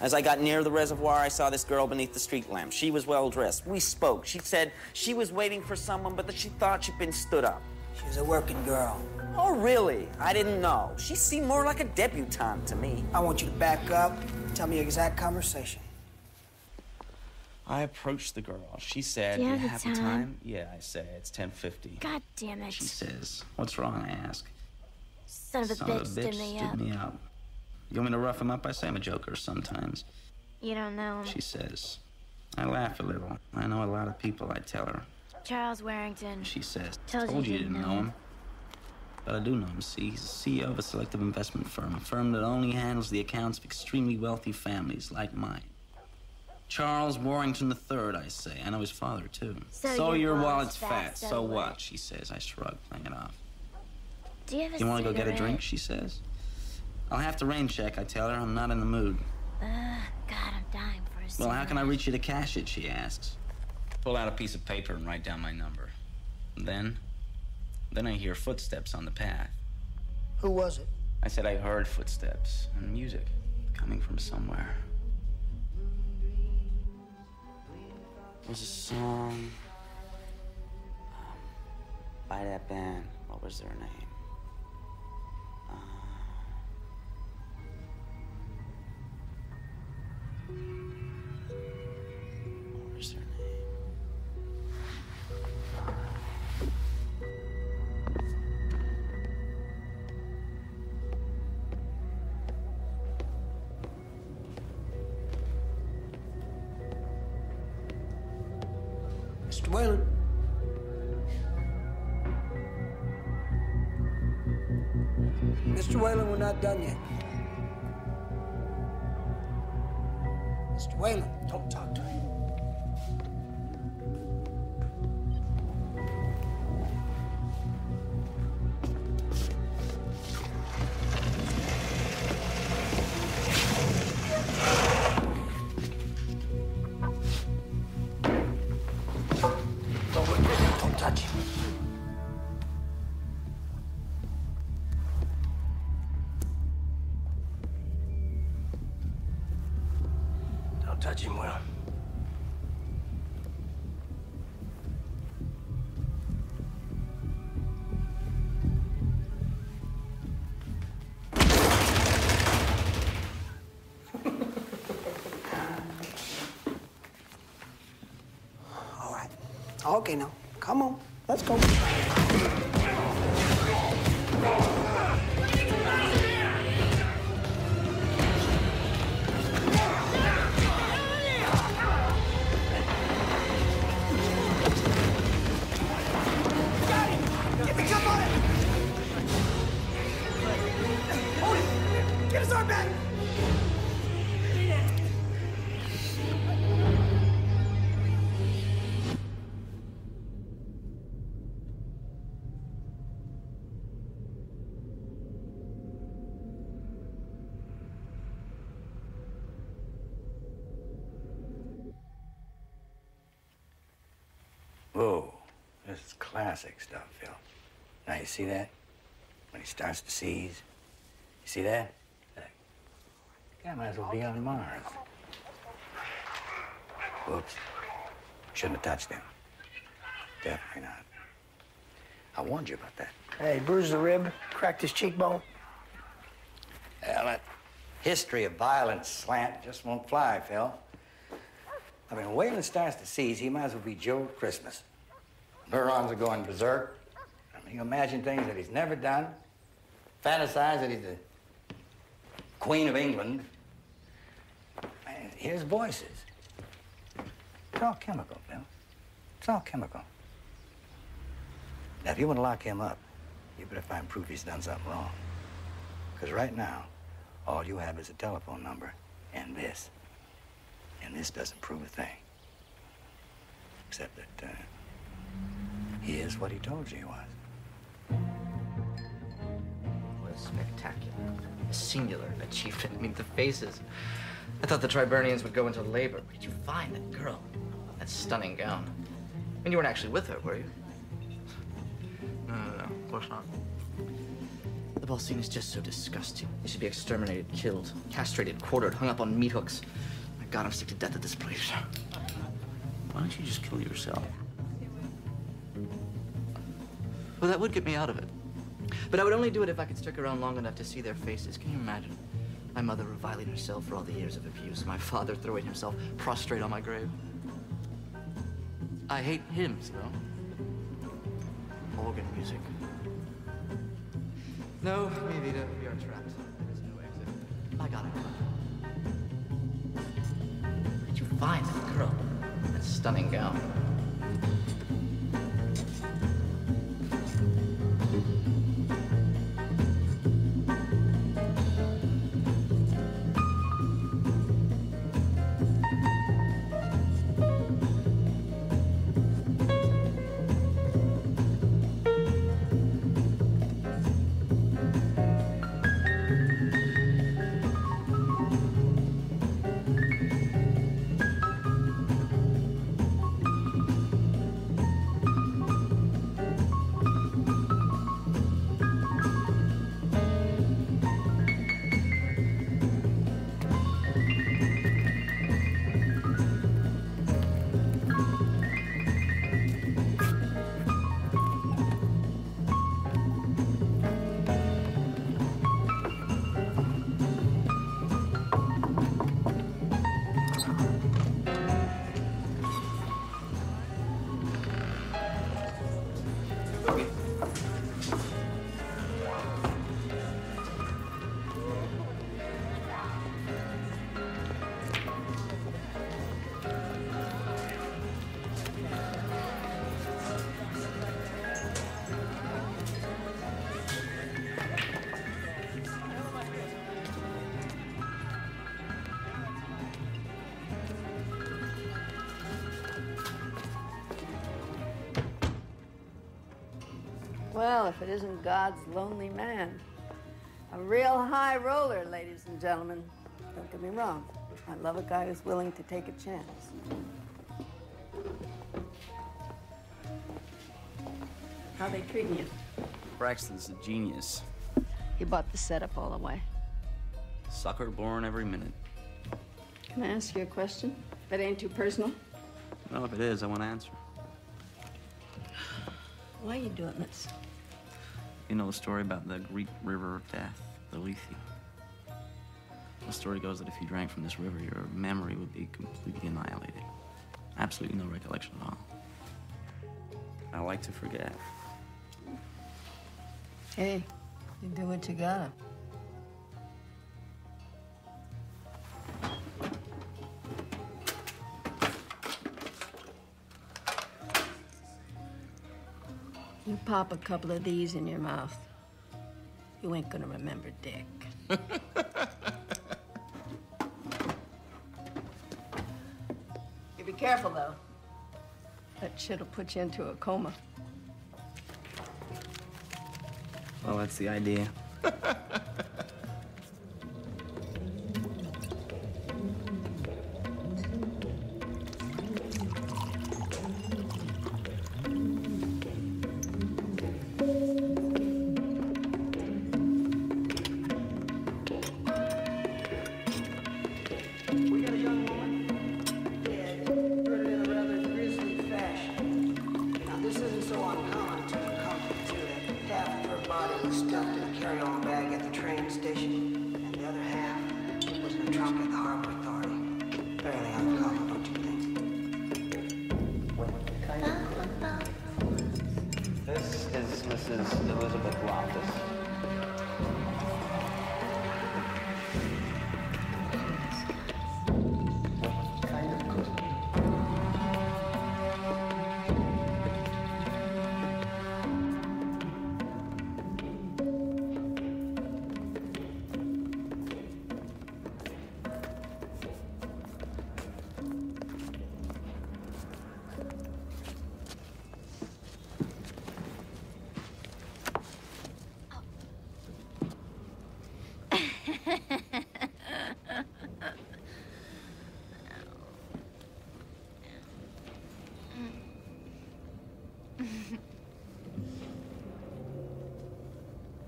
As I got near the reservoir, I saw this girl beneath the street lamp. She was well dressed. We spoke. She said she was waiting for someone, but that she thought she'd been stood up. She was a working girl. Oh, really? I didn't know. She seemed more like a debutante to me. I want you to back up. Tell me your exact conversation. I approached the girl. She said, Do you have the time? Yeah, I say, it's 10:50. God damn it. She says, what's wrong, I ask. Son of a bitch stood me up. You want me to rough him up? I say I'm a joker sometimes. You don't know him. She says, I laugh a little. I know a lot of people, I tell her. Charles Warrington. She says, Told you didn't know him. But I do know him, see. He's the CEO of a selective investment firm, a firm that only handles the accounts of extremely wealthy families like mine. Charles Warrington III, I say. I know his father, too. So your wallet's fat. So what? She says. I shrug, playing it off. Do you have a You want to go get a cigarette? drink? She says. I'll have to rain check, I tell her. I'm not in the mood. God, I'm dying for a cigarette. Well, how can I reach you to cash it, she asks. Pull out a piece of paper and write down my number. Then I hear footsteps on the path. Who was it? I said I heard footsteps and music coming from somewhere. It was a song by that band. What was their name? What was their name? Mr. Wayland. Mr. Wayland, we're not done yet. Mr. Wayland, don't talk to him. touch him, Will. All right. Okay, now, come on. Let's go. Whoa, this is classic stuff, Phil. Now, you see that? When he starts to seize. You see that? Look. The guy might as well be on Mars. Whoops. Shouldn't have touched him. Definitely not. I warned you about that. Hey, bruised the rib, cracked his cheekbone. Well, that history of violence slant just won't fly, Phil. I mean, when Wayland starts to seize, he might as well be Joe at Christmas. Neurons are going berserk. I mean, you imagine things that he's never done. Fantasize that he's the Queen of England. Man, hears voices. It's all chemical, Phil. It's all chemical. Now, if you want to lock him up, you better find proof he's done something wrong. Because right now, all you have is a telephone number and this. And this doesn't prove a thing. Except that he is what he told you he was. It was spectacular. A singular achievement. I mean, the faces. I thought the Triburnians would go into labor. Where did you find that girl? That stunning gown. I mean, you weren't actually with her, were you? No, of course not. The whole scene is just so disgusting. They should be exterminated, killed, castrated, quartered, hung up on meat hooks. My God, I'm sick to death of this place. Why don't you just kill yourself? Well, that would get me out of it. But I would only do it if I could stick around long enough to see their faces. Can you imagine? My mother reviling herself for all the years of abuse. My father throwing himself prostrate on my grave. I hate hymns, you know? Organ music. No, mi vida, we are trapped. There is no exit. I gotta run. Where did you find that girl? That stunning gown. Well, if it isn't God's lonely man. A real high roller, ladies and gentlemen. Don't get me wrong. I love a guy who's willing to take a chance. How they treating you? Braxton's a genius. He bought the setup all the way. Sucker born every minute. Can I ask you a question? That ain't too personal. Well, if it is, I want to answer. Why are you doing this? You know the story about the Greek river of death, the Lethe? The story goes that if you drank from this river, your memory would be completely annihilated. Absolutely no recollection at all. I like to forget. Hey, you do what you gotta. You pop a couple of these in your mouth, you ain't gonna remember Dick. You be careful, though. That shit'll put you into a coma. Well, that's the idea.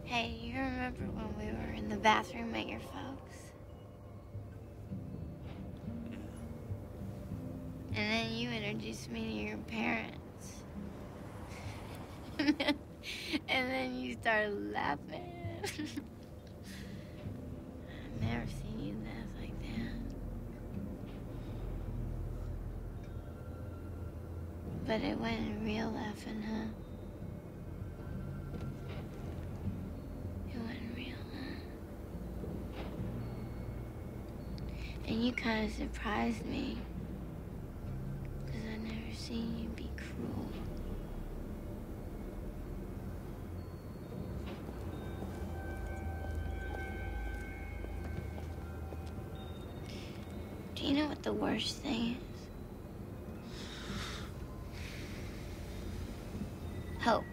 Hey, you remember when we were in the bathroom at your folks? And then you introduced me to your parents. And then you started laughing. I've never seen you laugh like that. But it wasn't real laughing, huh? And you kind of surprised me, because I've never seen you be cruel. Do you know what the worst thing is? Hope.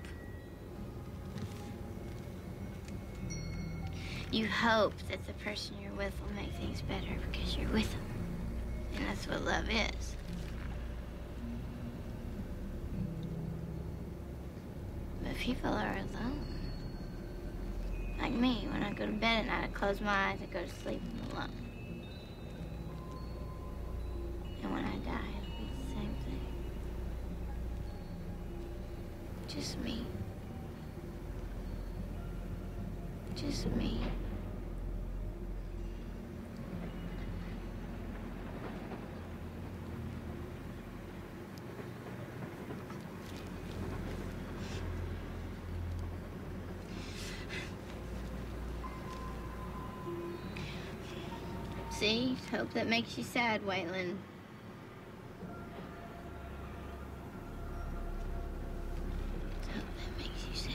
You hope that the person you're with will make things better because you're with them. And that's what love is. But people are alone. Like me, when I go to bed at night, I close my eyes, I go to sleep alone. And when I die, it'll be the same thing. Just me. Just me. See? Hope that makes you sad, Wayland. Hope that makes you sad.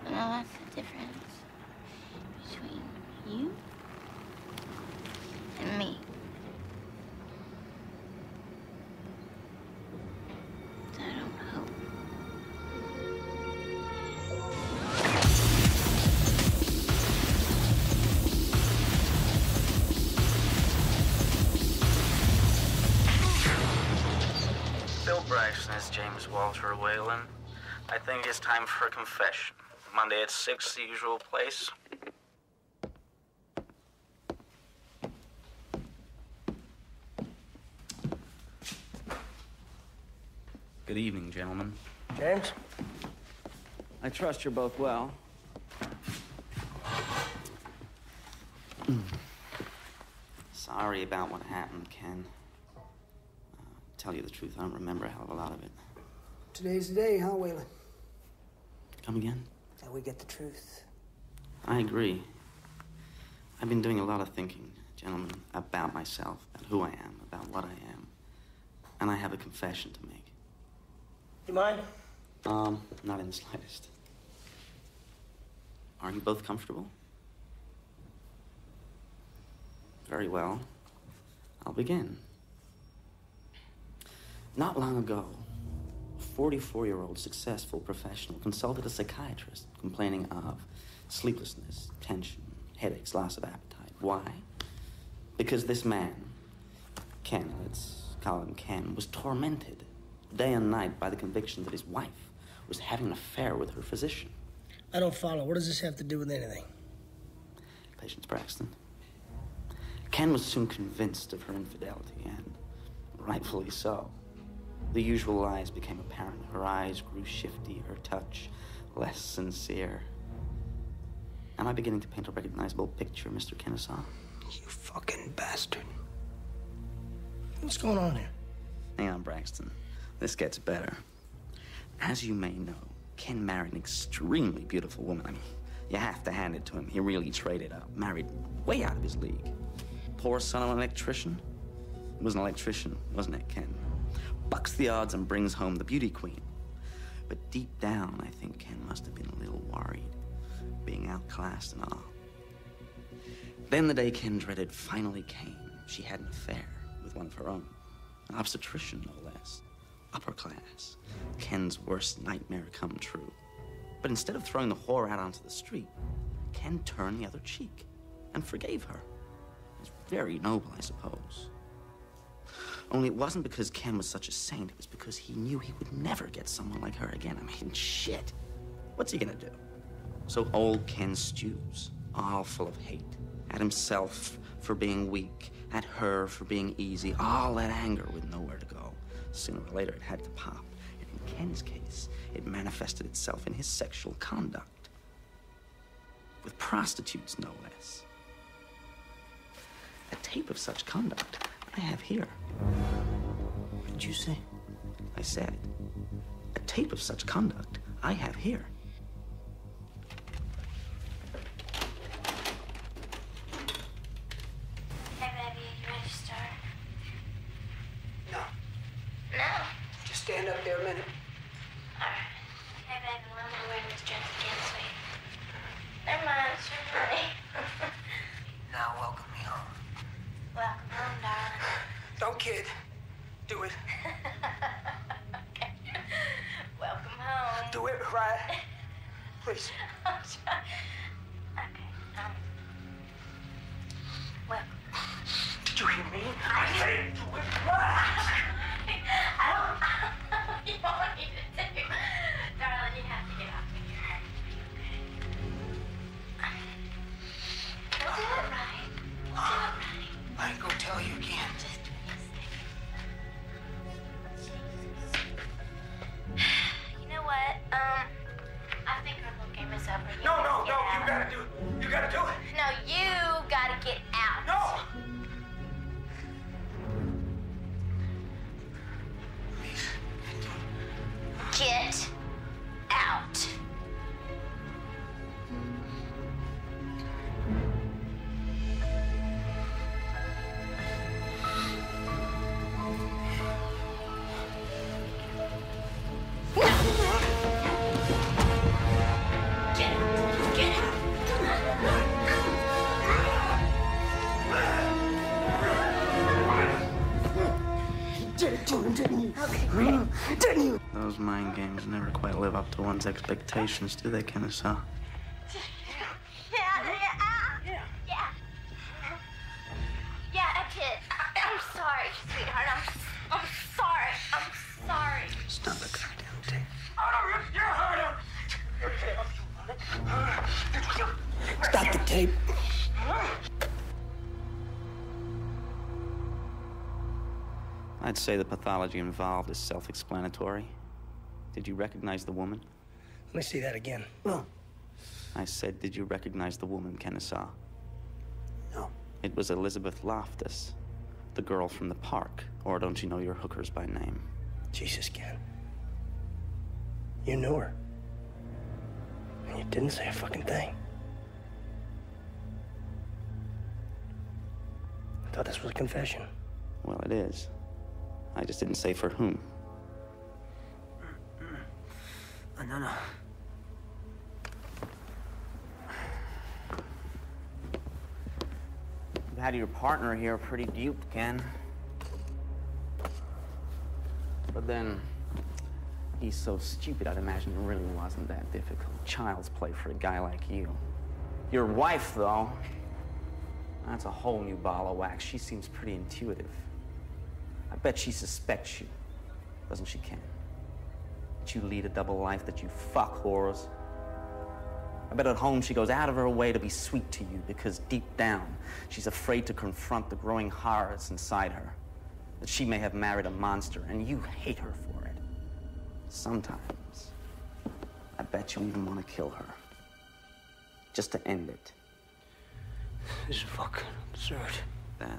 Well, that's the difference between you and me. I don't hope. James Walter Wayland. I think it's time for a confession. Monday at 6, the usual place. Good evening, gentlemen. James? I trust you're both well. Sorry about what happened, Ken. Tell you the truth, I don't remember a hell of a lot of it. Today's the day, huh, Wayland? Come again? That we get the truth. I agree. I've been doing a lot of thinking, gentlemen, about myself, about who I am, about what I am. And I have a confession to make. You mind? Not in the slightest. Are you both comfortable? Very well. I'll begin. Not long ago, a 44-year-old successful professional consulted a psychiatrist complaining of sleeplessness, tension, headaches, loss of appetite. Why? Because this man, Ken, let's call him Ken, was tormented day and night by the conviction that his wife was having an affair with her physician. I don't follow. What does this have to do with anything? Patience, Braxton. Ken was soon convinced of her infidelity, and rightfully so. The usual lies became apparent. Her eyes grew shifty, her touch less sincere. Am I beginning to paint a recognizable picture, Mr. Kennesaw? You fucking bastard. What's going on here? Hang on, Braxton. This gets better. As you may know, Ken married an extremely beautiful woman. I mean, you have to hand it to him. He really traded up. Married way out of his league. Poor son of an electrician. He was an electrician, wasn't it, Ken? Bucks the odds and brings home the beauty queen. But deep down, I think Ken must have been a little worried, being outclassed and all. Then the day Ken dreaded finally came. She had an affair with one of her own. An obstetrician, no less. Upper class. Ken's worst nightmare come true. But instead of throwing the whore out onto the street, Ken turned the other cheek and forgave her. It's very noble, I suppose. Only it wasn't because Ken was such a saint. It was because he knew he would never get someone like her again. I mean, shit. What's he gonna do? So old Ken stews, all full of hate. At himself for being weak, at her for being easy, all that anger with nowhere to go. Sooner or later, it had to pop. And in Ken's case, it manifested itself in his sexual conduct. With prostitutes, no less. A tape of such conduct I have here. What did you say? I said, a tape of such conduct I have here. Hey, baby, you ready to start? No. No? Just stand up there a minute. All right. Hey, baby, well, I'm gonna wear this dress again, sweet. Never mind, it's your money. Now welcome me home. Welcome home, darling. Don't kid. Do it. Okay. Welcome home. Do it right. Please. I'll try. Okay. Welcome. Did you hear me? I said do it right. I don't. You want me to do? Darling, you have to get off me. You're hurting me, okay? We'll do it right. We'll do it right. I ain't gonna tell you again. Just give me a second. You know what? I think our little game is over. No, you gotta do it. You gotta do it. No, you gotta get out. No! Get out. Okay, great. Didn't you? Those mind games never quite live up to one's expectations, do they, Kennesaw? Yeah, I did. I'm sorry, sweetheart. I'm sorry. I'm sorry. Stop it. You heard him! Stop the tape. I'd say the pathology involved is self-explanatory. Did you recognize the woman? Let me see that again. No. I said, did you recognize the woman, Kennesaw? No. It was Elizabeth Loftus, the girl from the park. Or don't you know your hookers by name? Jesus, Ken. You knew her. And you didn't say a fucking thing. I thought this was a confession. Well, it is. I just didn't say for whom. No. You had your partner here pretty duped, Ken. But then, he's so stupid, I'd imagine it really wasn't that difficult. Child's play for a guy like you. Your wife, though, that's a whole new ball of wax. She seems pretty intuitive. I bet she suspects you, doesn't she, Ken? That you lead a double life, that you fuck whores. I bet at home she goes out of her way to be sweet to you because deep down, she's afraid to confront the growing horror that's inside her. That she may have married a monster, and you hate her for it. Sometimes, I bet you even want to kill her. Just to end it. This is fucking absurd.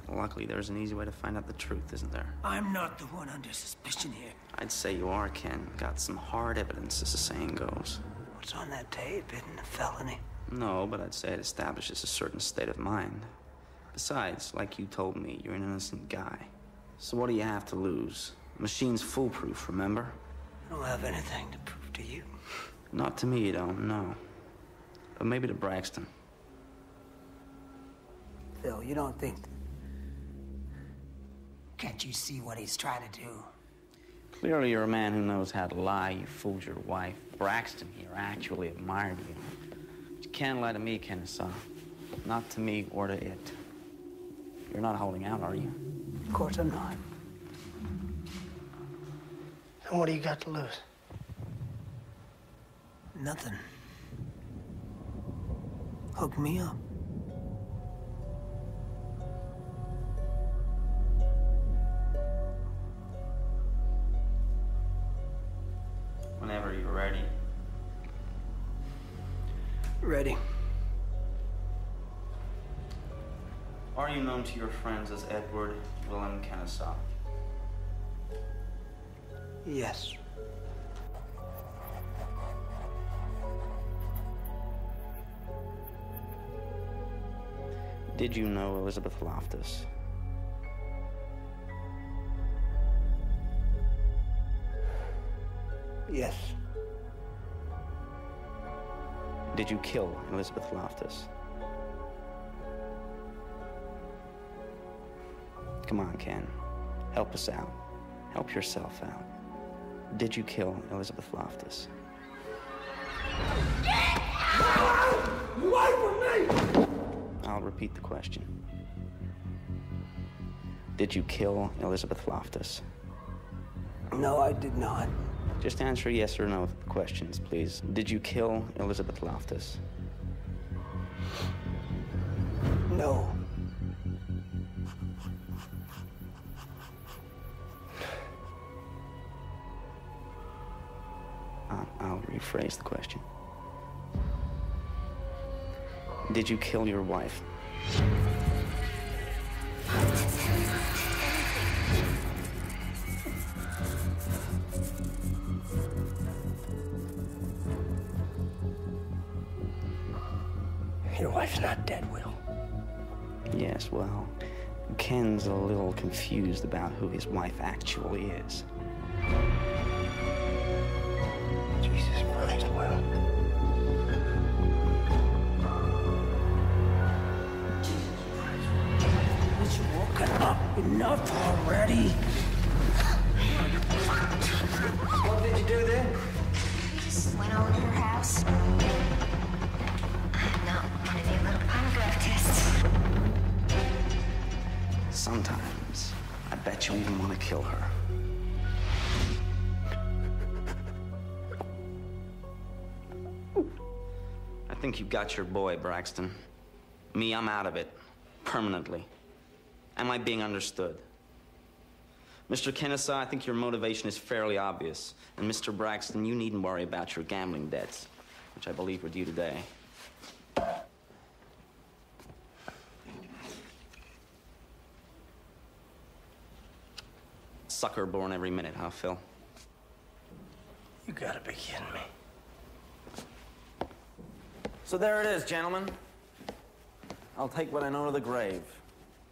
Luckily, there's an easy way to find out the truth, isn't there? I'm not the one under suspicion here. I'd say you are, Ken. Got some hard evidence, as the saying goes. What's on that tape isn't a felony. No, but I'd say it establishes a certain state of mind. Besides, like you told me, you're an innocent guy. So what do you have to lose? The machine's foolproof, remember? I don't have anything to prove to you. Not to me, you don't, no. But maybe to Braxton. Phil, you don't think... Can't you see what he's trying to do? Clearly you're a man who knows how to lie. You fooled your wife. Braxton here actually admired you. But you can't lie to me, Kennesaw. Not to me or to it. You're not holding out, are you? Of course I'm not. And what do you got to lose? Nothing. Hook me up. Whenever you're ready. Ready. Are you known to your friends as Edward Willem Kennesaw? Yes. Did you know Elizabeth Loftus? Yes. Did you kill Elizabeth Loftus? Come on, Ken. Help us out. Help yourself out. Did you kill Elizabeth Loftus? Away from me! I'll repeat the question. Did you kill Elizabeth Loftus? No, I did not. Just answer yes or no to the questions, please. Did you kill Elizabeth Loftus? No. I'll rephrase the question. Did you kill your wife? Your wife's not dead, Will. Yes, well, Ken's a little confused about who his wife actually is. Jesus Christ, Will. It's woken up enough already. What did you do then? We just went over to her house. No, one of your little polygraph tests. Sometimes, I bet you even want to kill her. think you got your boy, Braxton. Me, I'm out of it. Permanently. Am I being understood? Mr. Kennesaw, I think your motivation is fairly obvious. And Mr. Braxton, you needn't worry about your gambling debts, which I believe were due today. Sucker born every minute, huh, Phil? You gotta be kidding me. So there it is, gentlemen. I'll take what I know to the grave.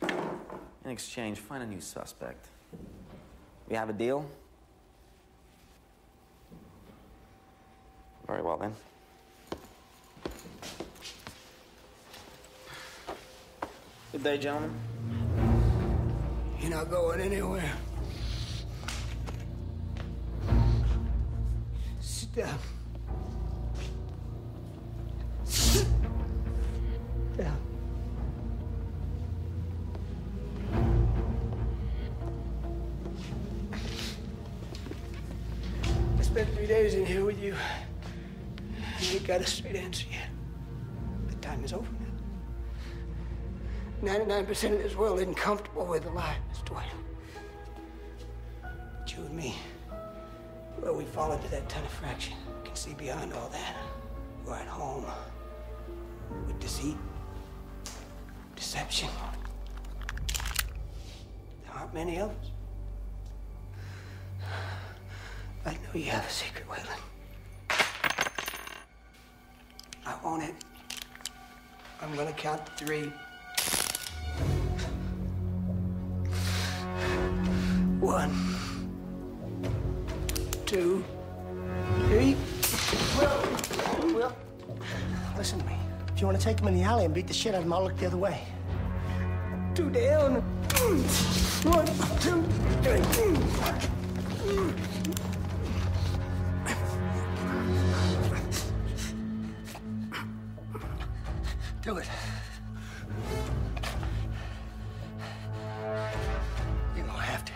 In exchange, find a new suspect. We have a deal? Very well, then. Good day, gentlemen. You're not going anywhere. Sit down. Sit down. I spent 3 days in here with you. You ain't got a straight answer yet. The time is over now. 99% of this world isn't comfortable with a lie, Mr. Wayland. But you and me, well, we fall into that ton of fraction. We can see beyond all that. We're at home with deceit, deception. There aren't many of us. I know you have a secret, Wayland. I want it. I'm gonna count to 3. 1, 2, 3. Will, listen to me. If you want to take him in the alley and beat the shit out of him, I'll look the other way. 2 down. 1, 2, 3. Do it. You're gonna have to.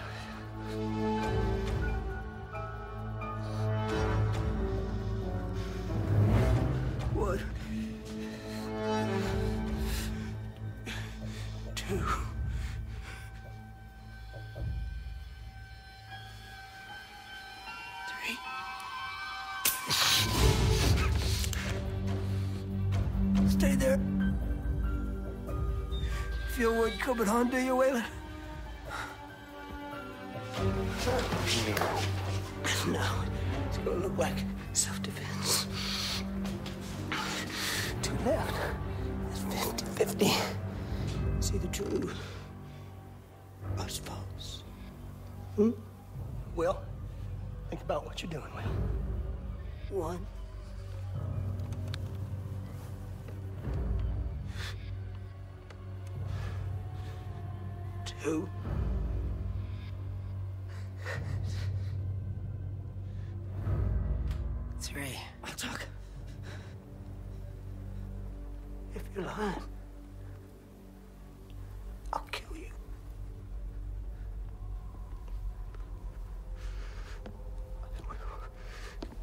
What? 2. 3. Stay there. Feel word coming on, do you, Wayland? No, it's gonna look like self-defense. 2 left. That's 50-50. It's either true or it's false. Will, think about what you're doing, Will. 1. 2. 3. I'll talk. If you're lying, I'll kill you.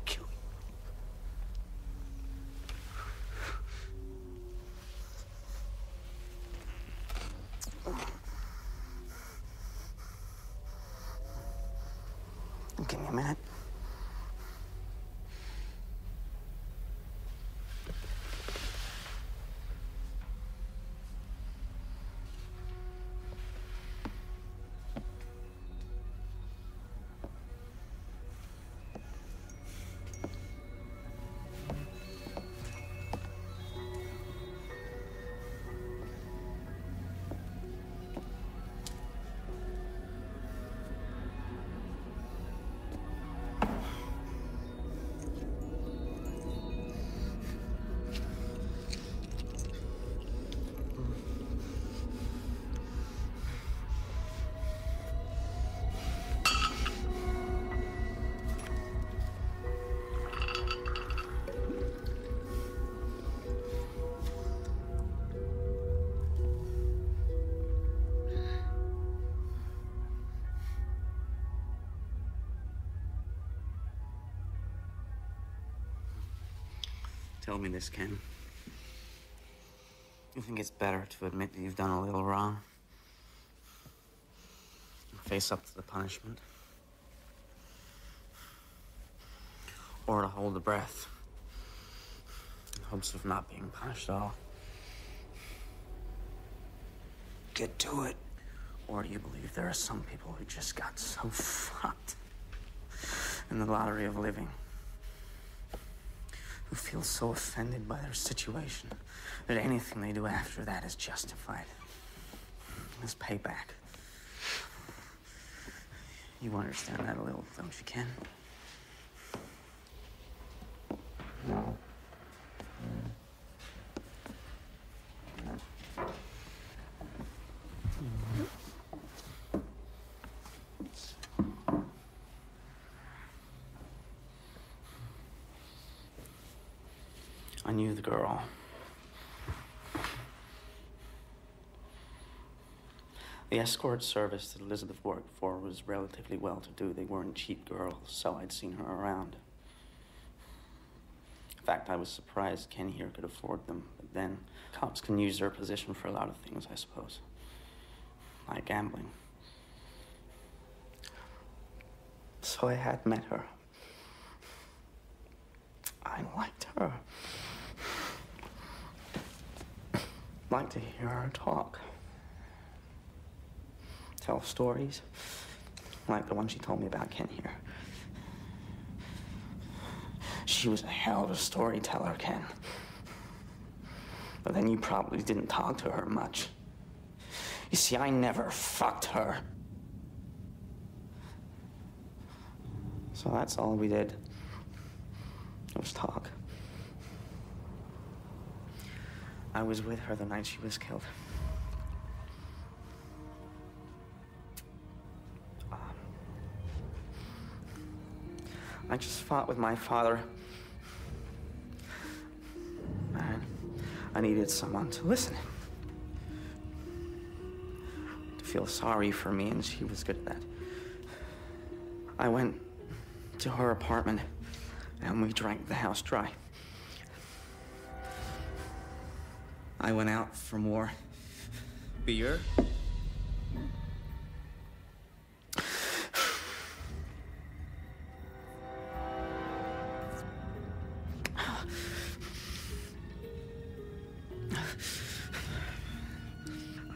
Kill you. Give me a minute. Tell me this, Ken. You think it's better to admit that you've done a little wrong? Face up to the punishment? Or to hold the breath in hopes of not being punished at all? Get to it. Or do you believe there are some people who just got so fucked in the lottery of living, who feel so offended by their situation that anything they do after that is justified? It's payback. You understand that a little, don't you, Ken? No. I knew the girl. The escort service that Elizabeth worked for was relatively well-to-do. They weren't cheap girls, so I'd seen her around. In fact, I was surprised Ken here could afford them. But then, cops can use their position for a lot of things, I suppose. Like gambling. So I had met her. I liked her. Liked to hear her talk. Tell stories, like the one she told me about Ken here. She was a hell of a storyteller, Ken. But then you probably didn't talk to her much. You see, I never fucked her. So that's all we did. It was talk. I was with her the night she was killed. I just fought with my father. And I needed someone to listen. To feel sorry for me, and she was good at that. I went to her apartment, and we drank the house dry. I went out for more beer.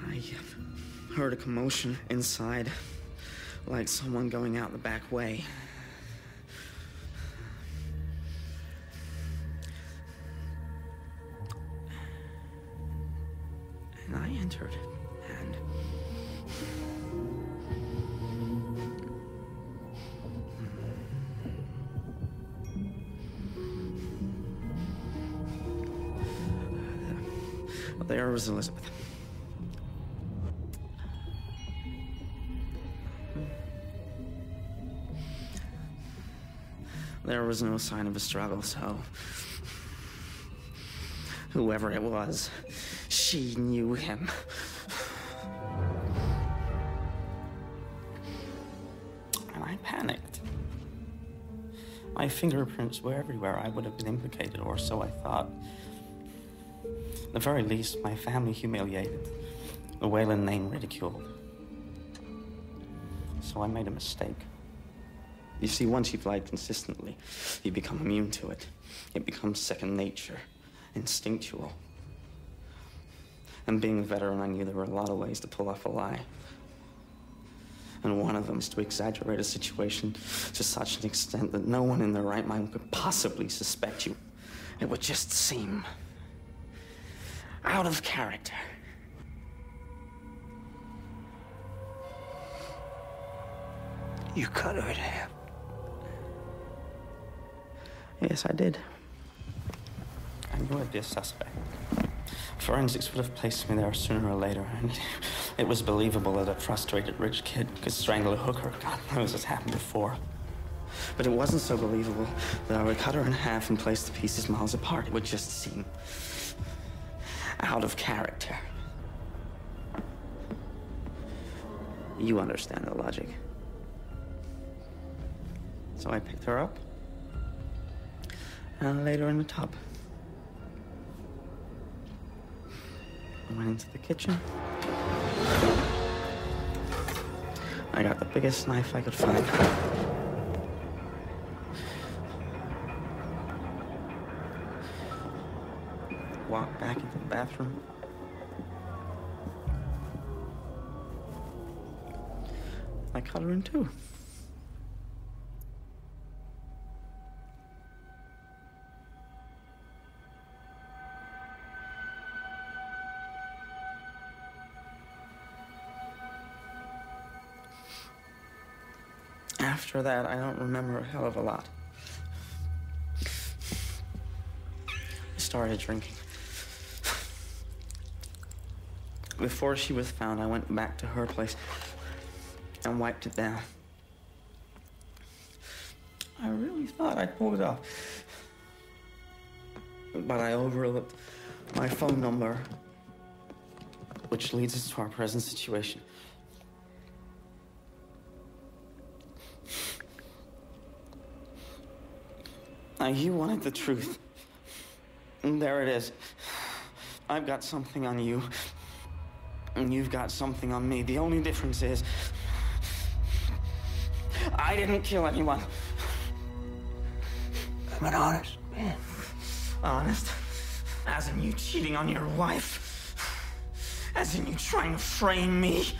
I heard a commotion inside, like someone going out the back way. And I entered, and there was Elizabeth. There was no sign of a struggle, so whoever it was, she knew him. And I panicked. My fingerprints were everywhere. I would have been implicated, or so I thought. At the very least, my family humiliated, the Wayland name ridiculed. So I made a mistake. You see, once you've lied consistently, you become immune to it. It becomes second nature, instinctual. And being a veteran, I knew there were a lot of ways to pull off a lie. And one of them is to exaggerate a situation to such an extent that no one in their right mind could possibly suspect you. It would just seem out of character. You cut her in half. Yes, I did. I knew I'd be a suspect. Forensics would have placed me there sooner or later, and it was believable that a frustrated rich kid could strangle a hooker. God knows it's happened before. But it wasn't so believable that I would cut her in half and place the pieces miles apart. It would just seem out of character. You understand the logic. So I picked her up and laid her in the tub. I went into the kitchen. I got the biggest knife I could find. Walked back into the bathroom. I cut her in two. After that, I don't remember a hell of a lot. I started drinking. Before she was found, I went back to her place and wiped it down. I really thought I'd pulled it off. But I overlooked my phone number, which leads us to our present situation. Now, you wanted the truth. And there it is. I've got something on you. And you've got something on me. The only difference is I didn't kill anyone. I'm an honest man. Honest? As in you cheating on your wife? As in you trying to frame me?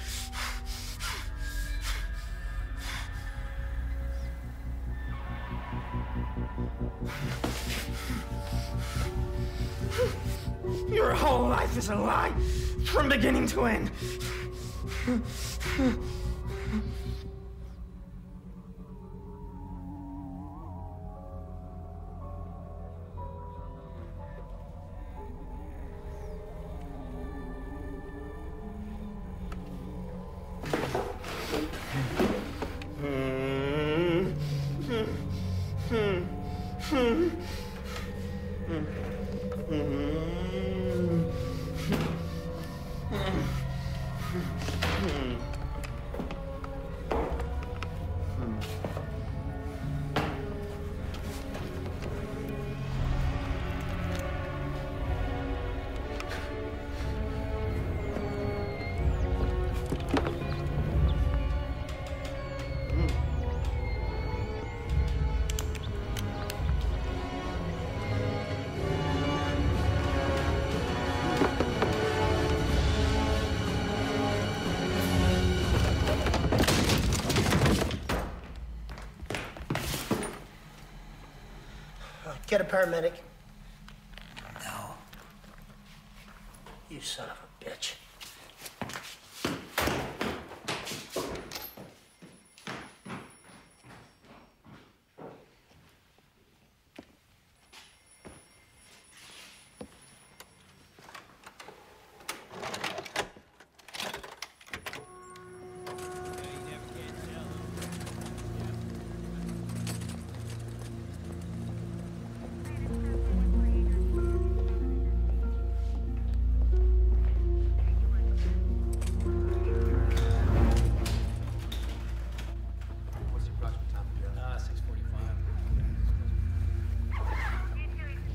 Your whole life is a lie, from beginning to end. Get a paramedic. No. You son of a bitch.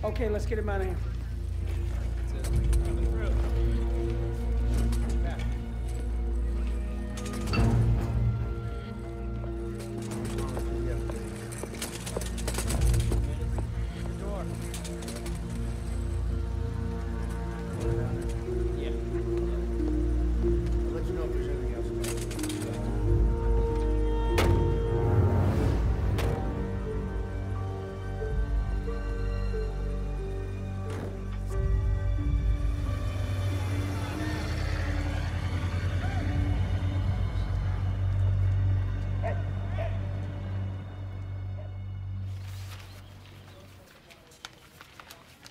Okay, let's get him out of here.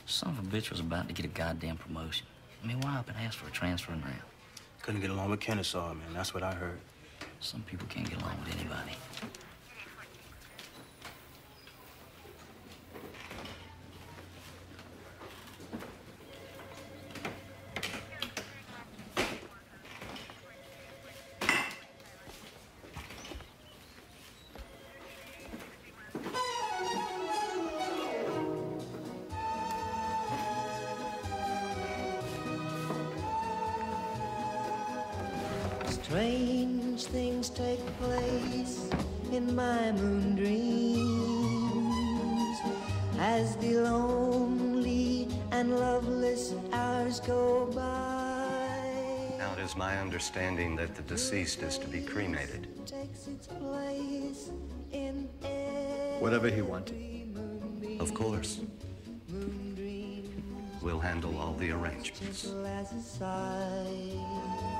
Son of a bitch was about to get a goddamn promotion. I mean, why up and ask for a transfer now? Couldn't get along with Kennesaw, man. That's what I heard. Some people can't get along with anybody. Strange things take place in my moon dreams as the lonely and loveless hours go by. Now, it is my understanding that the deceased is to be cremated. Takes its place in Whatever he wanted. Of course. We'll handle all the arrangements. as a sigh.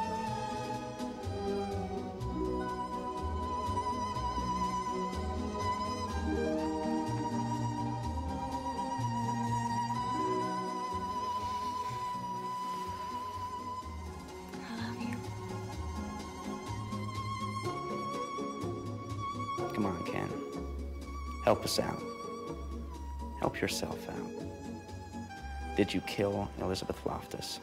Come on, Ken. Help us out. Help yourself out. Did you kill Elizabeth Loftus?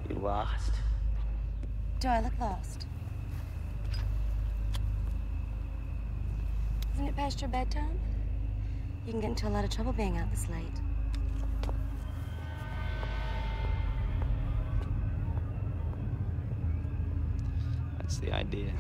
You lost? Do I look lost? Isn't it past your bedtime? You can get into a lot of trouble being out this late. That's the idea.